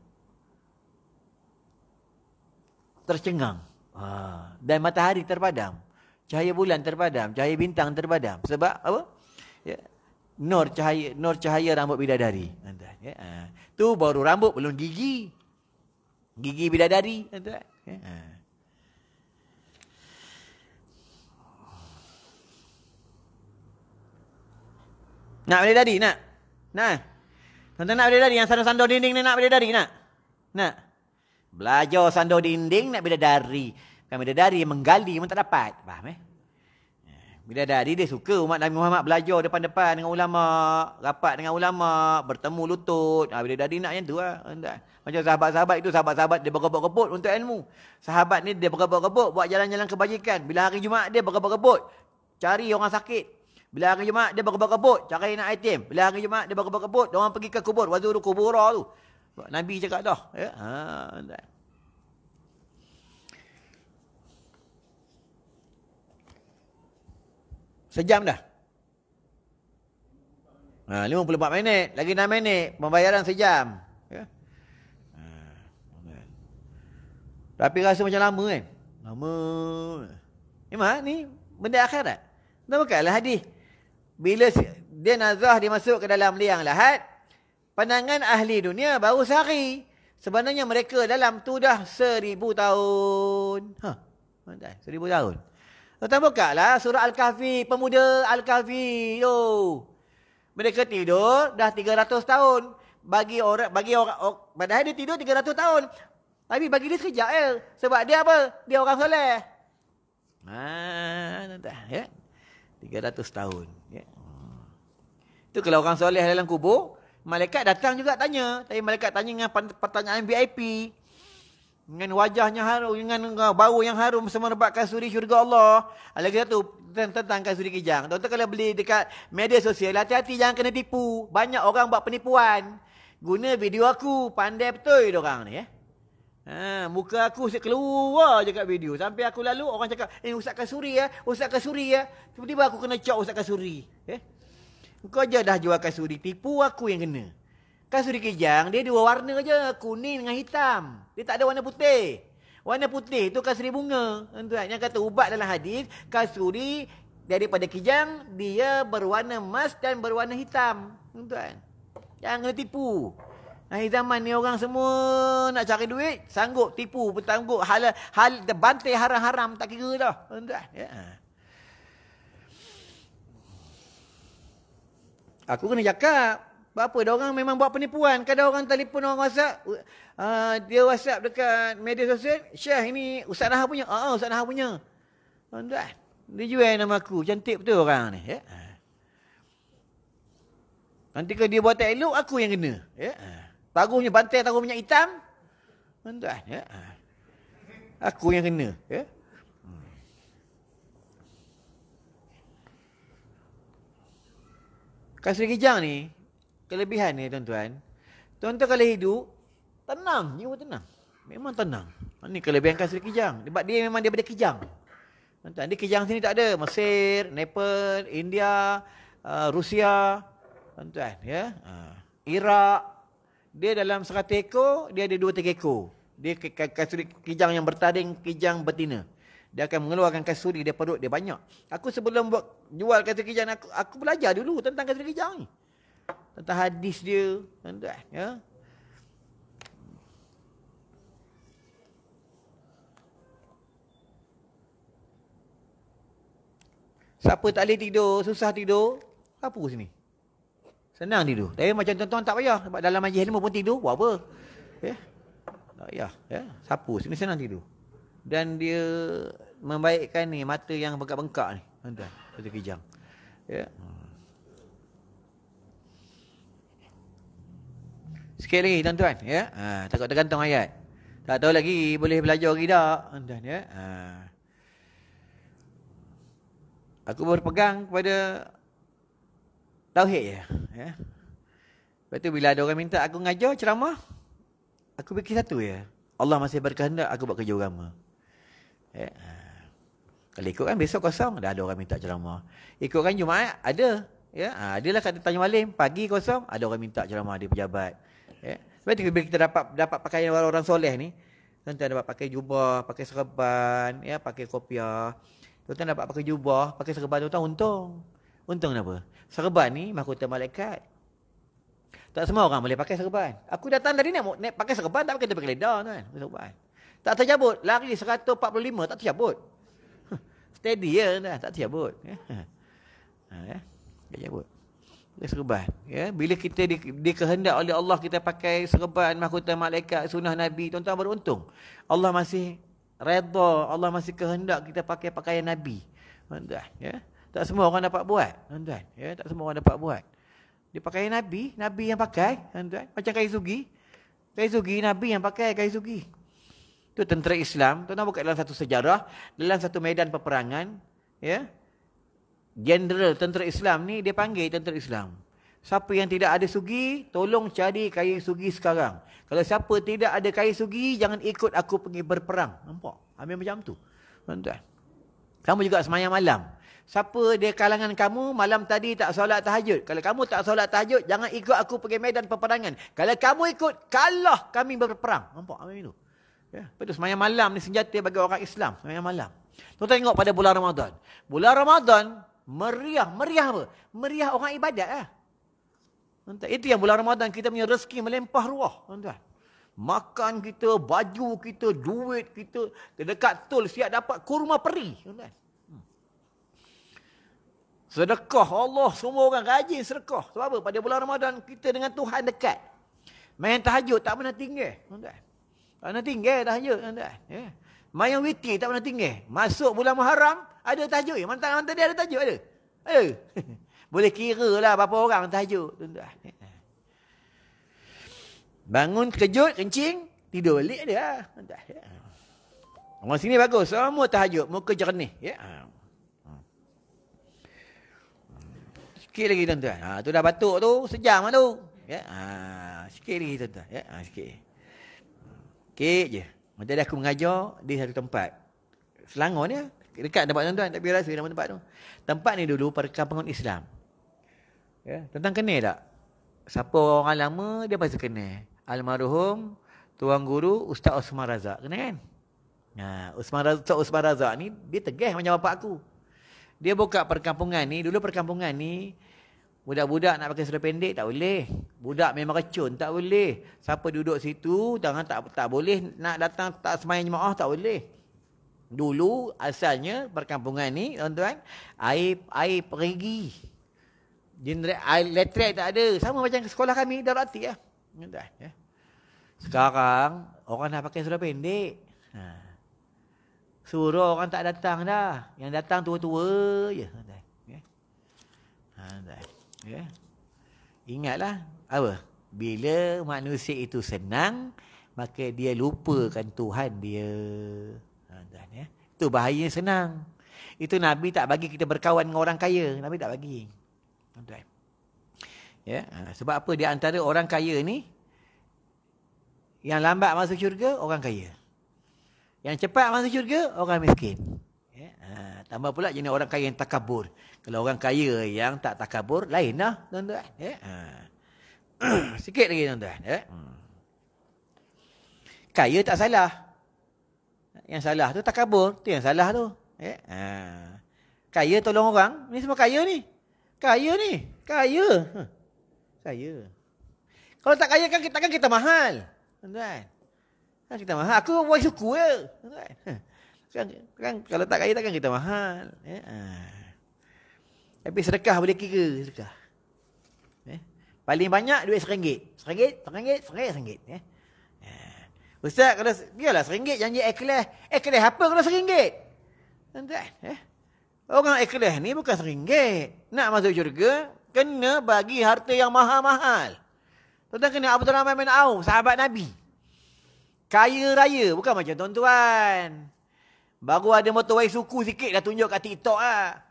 Speaker 2: tercengang. Dan matahari terpadam. Cahaya bulan terpadam, cahaya bintang terpadam. Sebab apa? Ya. Nur cahaya rambut bidadari. Tu baru rambut, belum gigi. Gigi bidadari. Nak bidadari, nak? Nak? Tuan-tuan nak bidadari yang sandar-sandar dinding ni, nak bidadari, nak? Nak? Belajar sandar dinding, nak bidadari. Kan bidadari menggali, memang tak dapat. Faham Bidadari dia suka umat Nabi Muhammad belajar depan-depan dengan ulama, rapat dengan ulama, bertemu lutut. Bidadari nak yang tu lah. Macam sahabat-sahabat itu, sahabat-sahabat dia berebut-rebut untuk ilmu. Sahabat ni dia berebut-rebut buat jalan-jalan kebajikan. Bila hari Jumaat dia berebut-rebut cari orang sakit. Bila hari Jumaat dia berebut-rebut cari nak item. Bila hari Jumaat dia berebut-rebut orang pergi ke kubur, wazuru kubura tu. Nabi cakap dah. Sejam dah. 54 minit. Lagi 6 minit. Pembayaran sejam. Tapi rasa macam lama kan? Lama. Memang ni benda akhirat. Tak bukanlah hadis. Bila dia nazah dia masuk ke dalam liang lahat, pandangan ahli dunia baru sehari. Sebenarnya mereka dalam tu dah 1000 tahun. 1000 tahun. Tuan buka lah surah Al-Kahfi, pemuda Al-Kahfi tu. Mereka tidur dah 300 tahun. Bagi orang padahal dia tidur 300 tahun. Tapi bagi dia sekejap sebab dia apa? Dia orang soleh. Ya. 300 tahun. Ya. Itu kalau orang soleh dalam kubur, malaikat datang juga tanya. Tapi malaikat tanya dengan pertanyaan VIP. Dengan wajahnya harum, dengan bau yang harum semerbak kasuri syurga Allah. Lagi satu tentang kasuri kijang. Tuan-tuan kalau beli dekat media sosial, hati-hati jangan kena tipu. Banyak orang buat penipuan. Guna video aku, pandai betul diorang ni. Muka aku keluar je kat video. Sampai aku lalu, orang cakap, Ustaz Kasuri ya, Ustaz Kasuri ya. Tiba-tiba aku kena cak Ustaz Kasuri. Kau je dah jual kasuri, tipu aku yang kena. Kasuri kijang, dia 2 warna je. Kuning dengan hitam. Dia tak ada warna putih. Warna putih tu kasuri bunga. Tuan, yang kata ubat dalam hadis, kasuri daripada kijang, dia berwarna emas dan berwarna hitam. Tuan, jangan kena tipu. Akhir zaman ni orang semua nak cari duit, sanggup tipu, bertangguh hal bantai haram-haram, tak kira dah. Tuan, ya. Aku kena cakap. Apa? Dia orang memang buat penipuan. Kadang orang telefon orang WhatsApp. Dia WhatsApp dekat media sosial. Syekh ini Ustaz Nahar punya. Ustaz Nahar punya. Tuan-tuan. Dia jual nama aku. Cantik betul orang ni. Ya? Nanti kalau dia buat tak elok, aku yang kena. Ya? Taruhnya bantai, taruh minyak hitam. Tuan-tuan. Ya? Aku yang kena. Ya? Kasuri kijang ni, kelebihan ni tuan-tuan. Tuan-tuan kalau hidup, tenang. Jiwa tenang. Memang tenang. Ini kelebihan kasuri kijang. Sebab dia memang daripada kijang. Tuan-tuan, di kijang sini tak ada. Mesir, Nepal, India, Rusia. Tuan-tuan, ya. Iraq. Dia dalam 100 ekor, dia ada 2-3 ekor. Dia kasuri kijang yang bertaring, kijang betina. Dia akan mengeluarkan kasuri dia perut dia banyak. Aku sebelum jual kasuri kijang, aku belajar dulu tentang kasuri kijang ni. Tentang hadis dia. Tuan-tuan, ya. Siapa tak boleh tidur, susah tidur, sapu sini. Senang tidur. Tapi macam tuan-tuan tak payah. Sebab dalam majlis ilmu pun tidur, buat apa? Ya. Tak payah. Ya. Sapu sini senang tidur. Dan dia membaikkan ni mata yang bengkak-bengkak ni. Tuan-tuan, kasuri kijang. Ya. Sikit lagi tuan-tuan, ya. Takut tergantung ayat. Tak tahu lagi boleh belajar lagi tak, tuan-tuan, ya. Aku berpegang kepada tauhid je, ya. Lepas tu bila ada orang minta aku ngajar ceramah, aku fikir satu je. Allah masih berkehendak aku buat kerja agama. Ya. Kalau ikut kan besok kosong, dah ada orang minta ceramah. Ikut kan Jumaat, ada. Ya, adalah kat Tanjung Malim, pagi kosong, ada orang minta ceramah di pejabat. Ya. Sebab tu bila kita dapat pakaian orang-orang soleh ni, tuan-tuan dapat pakai jubah, pakai serban, ya, pakai kopiah. Tuan-tuan dapat pakai jubah, pakai serban, tuan-tuan untung. Untung kenapa? Serban ni mahkota malaikat. Tak semua orang boleh pakai serban. Aku datang tadi nak pakai serban, tak pakai tepi keledar tuan. Serban. Tak terjabut, lari 145 tak terjabut. Steady ya, tak terjabut. Ya. Tak terjabut. Dia serban. Ya. Bila kita dikehendak oleh Allah kita pakai serban, mahkota malaikat, sunnah Nabi, tuan-tuan beruntung. Allah masih redha, Allah masih kehendak kita pakai pakaian Nabi. Tuan-tuan. Ya. Tak semua orang dapat buat. Tuan-tuan. Ya. Tak semua orang dapat buat. Dia pakai Nabi, Nabi yang pakai. Tuan-tuan. Macam Kai Sugi. Kai Sugi, Nabi yang pakai Kai Sugi. Itu tentera Islam. Tuan-tuan buka dalam satu sejarah, dalam satu medan peperangan, ya. Jenderal tentera Islam ni dia panggil tentera Islam. Siapa yang tidak ada sugi, tolong cari kain sugi sekarang. Kalau siapa tidak ada kain sugi, jangan ikut aku pergi berperang. Nampak? Ambil macam tu. Tuan-tuan. Kamu juga semayang malam. Siapa dia kalangan kamu malam tadi tak solat tahajud. Kalau kamu tak solat tahajud, jangan ikut aku pergi medan peperangan. Kalau kamu ikut, kalah kami berperang. Nampak? Ambil itu. Ya, pada semayang malam ni senjata bagi orang Islam, semayang malam. Tuan tengok pada bulan Ramadan. Bulan Ramadan meriah apa? Meriah orang ibadat lah. Tuan, itu yang bulan Ramadan kita punya rezeki melimpah ruah, tuan. Makan kita, baju kita, duit kita, dekat tol siap dapat kurma peri, tuan. Sedekah Allah, semua orang rajin sedekah. Sebab apa? Pada bulan Ramadan kita dengan Tuhan dekat. Main tahajud tak pernah tinggal, tuan. Tak pernah tinggal tahajud, tuan-tuan. Ya. Mayang witir tak pernah tinggal. Masuk bulan Muharram, ada tahajud. Mantan dia ada tahajud, ada? Ada. Boleh kira lah berapa orang tahajud, tuan-tuan. Bangun, kejut, kencing, tidur balik dia. Tuan-tuan. Ya. Orang sini bagus, semua tahajud, muka jernih. Ya. Sikit lagi, tuan-tuan. Tu dah batuk tu, sejam lah tu. Ya. Sikit lagi, tuan-tuan. Ya. Sikit. Sikit je. Macam tadi aku mengajar di satu tempat. Selangor ni, dekat tempat tuan-tuan, tak biar rasa nama tempat tu. Tempat ni dulu perkampungan Islam. Ya, tuan-tuan kenal tak? Siapa orang lama, dia pasti kenal. Almarhum Tuan Guru Ustaz Osman Razak. Kenal kan? Ustaz Osman Razak ni, dia tegah macam bapak aku. Dia buka perkampungan ni, dulu perkampungan ni, budak-budak nak pakai seluar pendek tak boleh. Budak memang kecun tak boleh. Siapa duduk situ jangan tak boleh nak datang tak sembahyang jemaah tak boleh. Dulu asalnya perkampungan ni tuan-tuan air perigi. Air elektrik tak ada. Sama macam sekolah kami Darati lah. Tuan-tuan ya. Sekarang orang nak pakai seluar pendek. Suruh orang tak datang dah. Yang datang tua-tua je tuan-tuan. Ya. Tuan-tuan. Ya. Ingatlah apa? Bila manusia itu senang, maka dia lupakan Tuhan dia. Ya. Itu bahaya senang. Itu Nabi tak bagi kita berkawan dengan orang kaya. Nabi tak bagi. Ya. Sebab apa? Di antara orang kaya ni, yang lambat masuk syurga, orang kaya. Yang cepat masuk syurga, orang miskin. Ya. Tambah pula jenis orang kaya yang takabur. Kalau orang kaya yang tak takabur, lain lah, tuan-tuan. Ya? Sikit lagi, tuan-tuan. Ya? Kaya tak salah. Yang salah tu takabur. Tu yang salah tu. Ya? Kaya tolong orang. Ni semua kaya ni. Kaya ni. Kaya. Kaya. Kalau tak kaya kan kita mahal. Tuan-tuan. Kan kita mahal. Aku buat suku je. Tuan-tuan. Kan, kalau tak kaya takkan kita mahal. Ya? Tapi sedekah boleh kira sedekah. Paling banyak duit RM1. RM1. Ya. Ustaz, kalau biarlah RM1 janji ikhlas. Ikhlas apa kalau RM1? Tuan-tuan. Orang ikhlas ni bukan RM1. Nak masuk syurga, kena bagi harta yang mahal-mahal. Tuan-tuan kena Abdurrahman bin Auf, sahabat Nabi. Kaya raya, bukan macam tuan-tuan. Baru ada motor wai suku sikit dah tunjuk kat TikTok lah.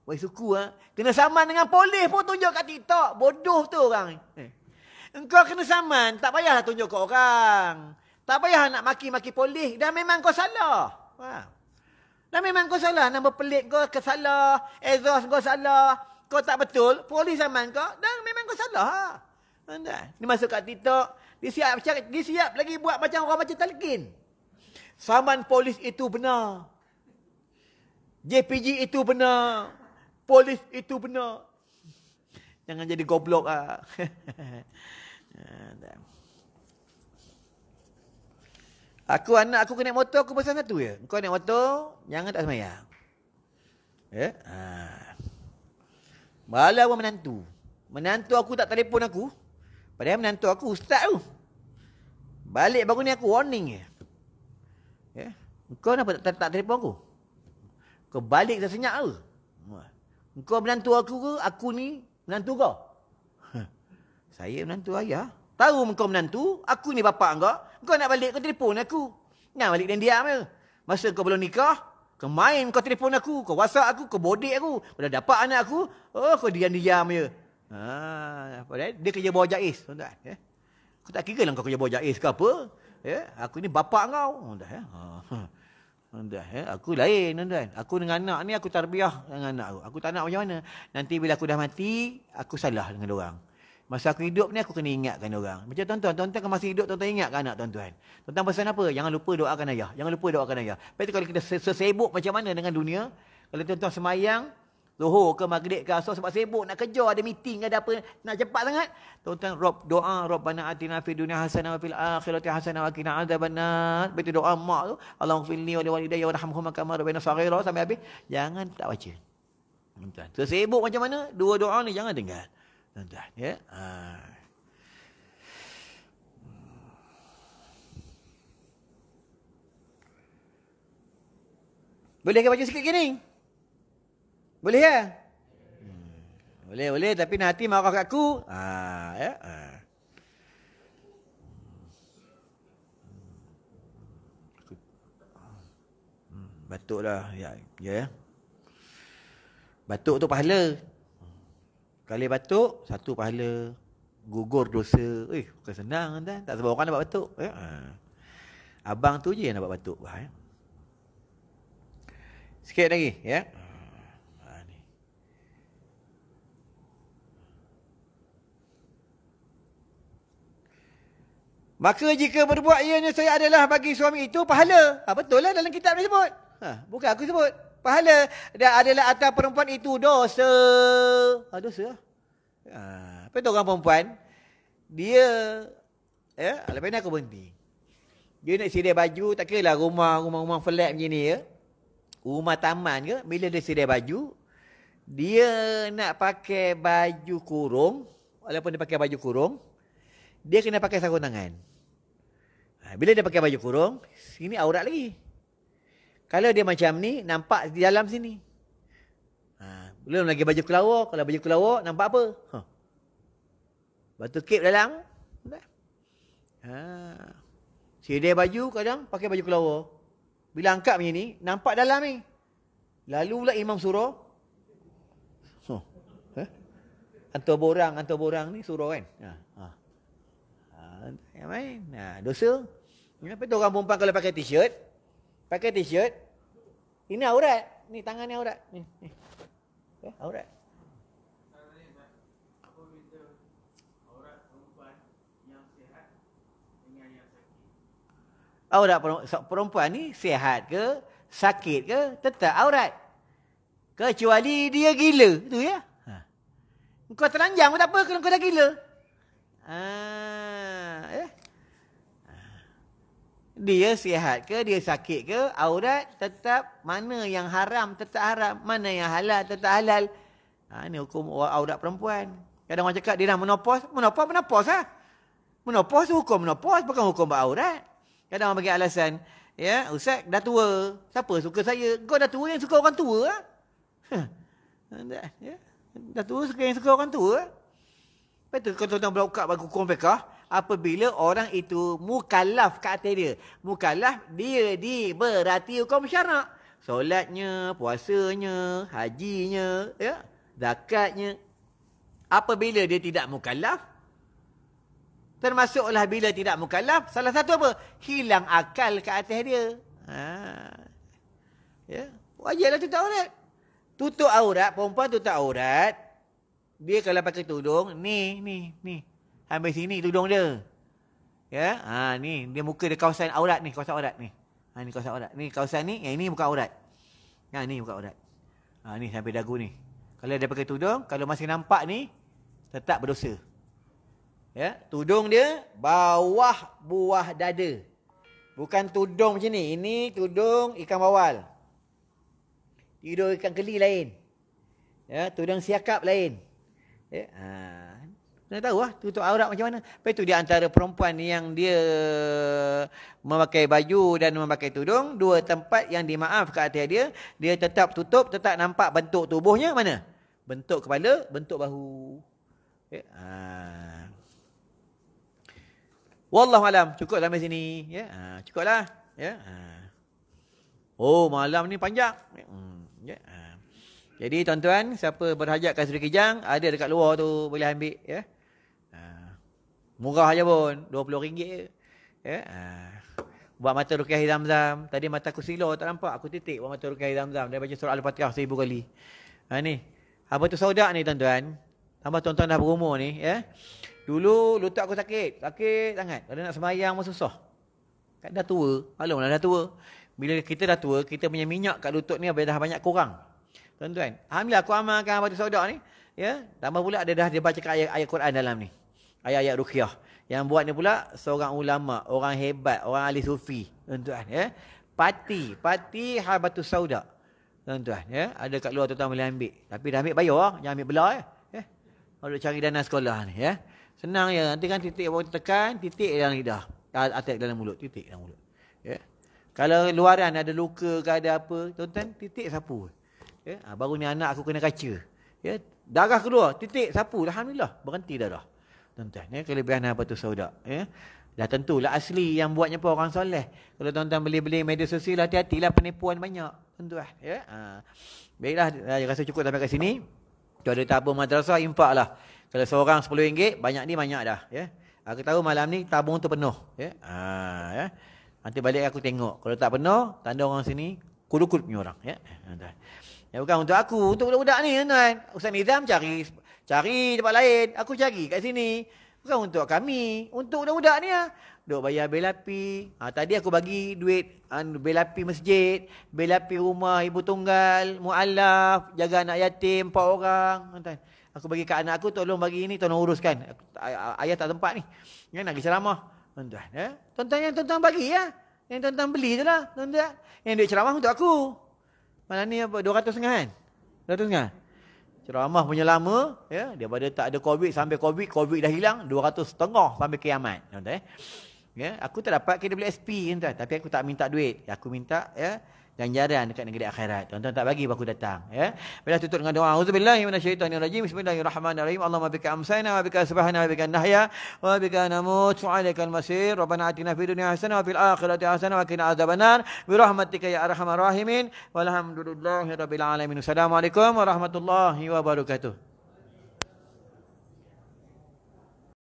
Speaker 2: Wai suku lah. Kena saman dengan polis pun tunjuk kat TikTok. Bodoh tu orang. Engkau kena saman. Tak payahlah tunjuk ke orang. Tak payah nak maki-maki polis. Dah memang kau salah. Dah memang kau salah. Nombor pelik kau salah. Exhaust kau salah. Kau tak betul. Polis saman kau. Dan memang kau salah. Dia masuk kat TikTok. Dia siap lagi buat macam orang macam talqin. Saman polis itu benar. JPG itu benar. Polis itu benar. Jangan jadi goblok ah. Anak aku naik motor, aku pesan satu je. Kau naik motor, jangan tak semayang. Ya? Malah pun menantu. Menantu aku tak telefon aku. Padahal menantu aku ustaz tu. Balik baru ni aku warning je. Ya? Kau kenapa tak telefon aku? Kau balik sesenyap ke? Kau menantu aku ke? Aku ni menantu kau? Saya menantu ayah. Tahu kau menantu, aku ni bapak kau. Kau nak balik, kau telefon aku. Nak balik dan diam je. Masa kau belum nikah, kau main, kau telefon aku. Kau WhatsApp aku, kau bodek aku. Kau dah dapat anak aku, oh kau diam-diam je. Dia kerja bawah jais. Tuan-tuan. Aku tak kira lah kau kerja bawah jais ke apa. Aku ni bapak kau. Tuan-tuan. Aku lain, tuan-tuan. Aku dengan anak ni, aku tarbiyah dengan anak aku. Aku tak nak macam mana. Nanti bila aku dah mati, aku salah dengan orang. Masa aku hidup ni, aku kena ingatkan orang. Macam tuan-tuan kan masih hidup, tuan-tuan ingatkan anak tuan-tuan. Tuan-tuan pesan apa? Jangan lupa doakan ayah. Jangan lupa doakan ayah. Lepas tu kalau kita sesibuk macam mana dengan dunia, kalau tuan-tuan semayang, Zuhur ke maghrib ke asar sebab sibuk nak kerja, ada meeting, ada apa, nak cepat sangat. Tuan-tuan doa, Rabbana atina fid dunya hasanah wa fil akhirati hasanah wa qina adzabannar. Betul doa mak tu, Allahumma wa liwalidayya warhamhuma kama rabbayana shaghira sampai habis. Jangan tak baca. Tuan-tuan, sesibuk macam mana, dua doa ni jangan tinggal. Tuan-tuan, ya. Boleh ke baca sikit gini? Boleh ya? Boleh, tapi nanti marah kat aku. Ya. Batuk dah. Ya. Batuk tu pahala. Kali batuk, satu pahala. Gugur dosa. Bukan senang kan? Tak semua orang dapat batuk. Ya. Abang tu je yang dapat batuk. Ya. Sikit lagi. Ya. Maka jika berbuat ianya saya adalah bagi suami itu pahala. Betul lah dalam kitab ni sebut. Bukan aku sebut. Pahala. Dan adalah atas perempuan itu dosa. Dosa. Apa tu orang perempuan? Dia, lepas ni aku berhenti. Dia nak sedia baju, tak kira lah rumah flat macam ni ya. Rumah taman ke, bila dia sedia baju, dia nak pakai baju kurung, walaupun dia pakai baju kurung, dia kena pakai sarung tangan. Bila dia pakai baju kurung, sini aurat lagi. Kalau dia macam ni, nampak di dalam sini. Belum lagi baju kelawar. Kalau baju kelawar, nampak apa? Batu kip dalam. Sedia baju, kadang pakai baju kelawar. Bila angkat macam ni, nampak dalam ni. Lalu pula imam surah. Antar borang ni surah kan? Yang main. Dosa. Apa tu orang perempuan kalau pakai t-shirt? Ini aurat. Ni tangan ni aurat. Ni. Aurat. Aurat perempuan yang sihat dengan yang sakit. Aurat perempuan ni sihat ke, sakit ke, tetap aurat. Kecuali dia gila. Itu ya. Kau telanjang pun tak apa kalau kau dah gila. Dia sihat ke, dia sakit ke, aurat tetap, mana yang haram tetap haram, mana yang halal tetap halal. Ini hukum aurat perempuan. Kadang orang cakap dia dah menopause lah. Menopause hukum menopause, bukan hukum beraurat. Kadang orang bagi alasan, ya, Ustaz dah tua, siapa suka saya? Kau dah tua yang suka orang tua lah. Dah tua yang suka orang tua. Betul kalau tuan-tuan berukak bagi hukum fiqah, apabila orang itu mukallaf kat atas dia. Mukallaf, dia diberati hukum syarak. Solatnya, puasanya, hajinya, ya, zakatnya. Apabila dia tidak mukallaf, termasuklah bila tidak mukallaf, salah satu apa? Hilang akal kat atas dia. Ya. Wajarlah tutup aurat. Tutup aurat, perempuan tutup aurat. Dia kalau pakai tudung, ni. Sampai sini tudung dia. Ya, ni dia muka dia kawasan aurat ni, kawasan aurat ni. Ni kawasan aurat. Ni kawasan ni, yang ini bukan aurat. Ni bukan aurat. Ni sampai dagu ni. Kalau dia pakai tudung, kalau masih nampak ni, tetap berdosa. Ya, tudung dia bawah buah dada. Bukan tudung macam ni. Ini tudung ikan bawal. Tudung ikan keli lain. Ya, tudung siakap lain. Ya, kena tahu lah tutup aurat macam mana. Lepas tu dia antara perempuan yang dia memakai baju dan memakai tudung, dua tempat yang dimaafkan atas dia, dia tetap tutup, tetap nampak bentuk tubuhnya mana? Bentuk kepala, bentuk bahu. Ya, wallahu alam, cukup sampai sini. Ya, cukuplah. Ya. Oh, malam ni panjang. Ya. Jadi tuan-tuan, siapa berhajat kasuri kijang, ada dekat luar tu boleh ambil. Ya. Murah je pun, RM20 je. Ya. Buat mata ruqyah Zam-Zam. Tadi mata aku silo tak nampak, aku titik buat mata ruqyah Zam-Zam. Dia baca surah Al-Fatihah 1000 kali. Ni. Apa tu saudak ni tuan-tuan? Tambah tuan-tuan dah berumur ni, ya. Dulu lutut aku sakit sangat. Kalau nak sembahyang pun susah. Kan dah tua, maklumlah dah tua. Bila kita dah tua, kita punya minyak kat lutut ni dah banyak kurang. Tuan-tuan, alhamdulillah aku amalkan apa tu saudak ni, ya. Tambah pula dia baca ayat Quran dalam ni. Ayat-ayat ruqyah. Yang buat ni pula seorang ulama, orang hebat, orang ahli sufi, tuan-tuan, ya. Pati habatus saudak. Tuan-tuan, ya. Ada kat luar tuan-tuan boleh ambil. Tapi dah ambil bayar, jangan ambil belah, ya. Kalau cari dana sekolah ni, ya. Senang je. Nanti kan titik baru tekan, titik dalam lidah. Atak dalam mulut, titik dalam mulut. Ya. Kalau luaran ada luka ke ada apa, tuan-tuan, titik sapu. Ya. Baru ni anak aku kena kaca. Ya. Darah keluar, titik sapu. Alhamdulillah, berhenti darah. Tuan-tuan, ya. Kelebihan apa tu saudak. Ya. Dah tentulah asli yang buatnya pun orang soleh. Kalau tuan-tuan beli-beli media sosial, hati-hatilah penipuan banyak. Tuan-tuan. Ya. Baiklah, saya rasa cukup sampai kat sini. Tu ada tabung madrasah, infak lah. Kalau seorang RM10, banyak ni banyak dah. Ya. Aku tahu malam ni tabung tu penuh. Ya. Ya. Nanti balik aku tengok. Kalau tak penuh, tanda orang sini, kudukut punya orang. Ya. Ya, bukan untuk aku, untuk budak-budak ni, tuan. Ustaz Nizam cari tempat lain. Aku cari kat sini. Bukan untuk kami, untuk budak-budak ni lah. Duk bayar bil api. Tadi aku bagi duit bil api masjid, bil api rumah ibu tunggal, mu'alaf, jaga anak yatim 4 orang. Tuan. Aku bagi kat anak aku, tolong bagi ini, tolong uruskan. Ayah tak tempat ni. Yang nak pergi ceramah. Tuan-tuan, ya. Tuan-tuan yang tuan-tuan bagi, ya. Yang tuan-tuan beli je lah. Tuan-tuan. Yang duit ceramah untuk aku. Malam ni apa? 200 kan? 200 ceramah punya lama, ya. Daripada tak ada COVID sampai COVID dah hilang, 200 sampai kiamat. Tuan-tuan, ya. Aku tak dapat KWSP, tuan-tuan. Tapi aku tak minta duit. Aku minta, ya, ganjaran dekat negeri akhirat. Tuan-tuan tak bagi, aku datang. Ya. Bila tutup dengan doa. Auzubillahi minasyaitonirrajim. Bismillahirrahmanirrahim. Allahumma bika amsayna wa bika subhana wa bika nahya wa bika namut wa alaikal masir. Rabbana atina fid dunya hasanah wa fil akhirati hasanah wa qina adzabannar. Bi rahmatika ya arhamar rahimin. Walhamdulillahi rabbil alamin. Assalamualaikum warahmatullahi wabarakatuh.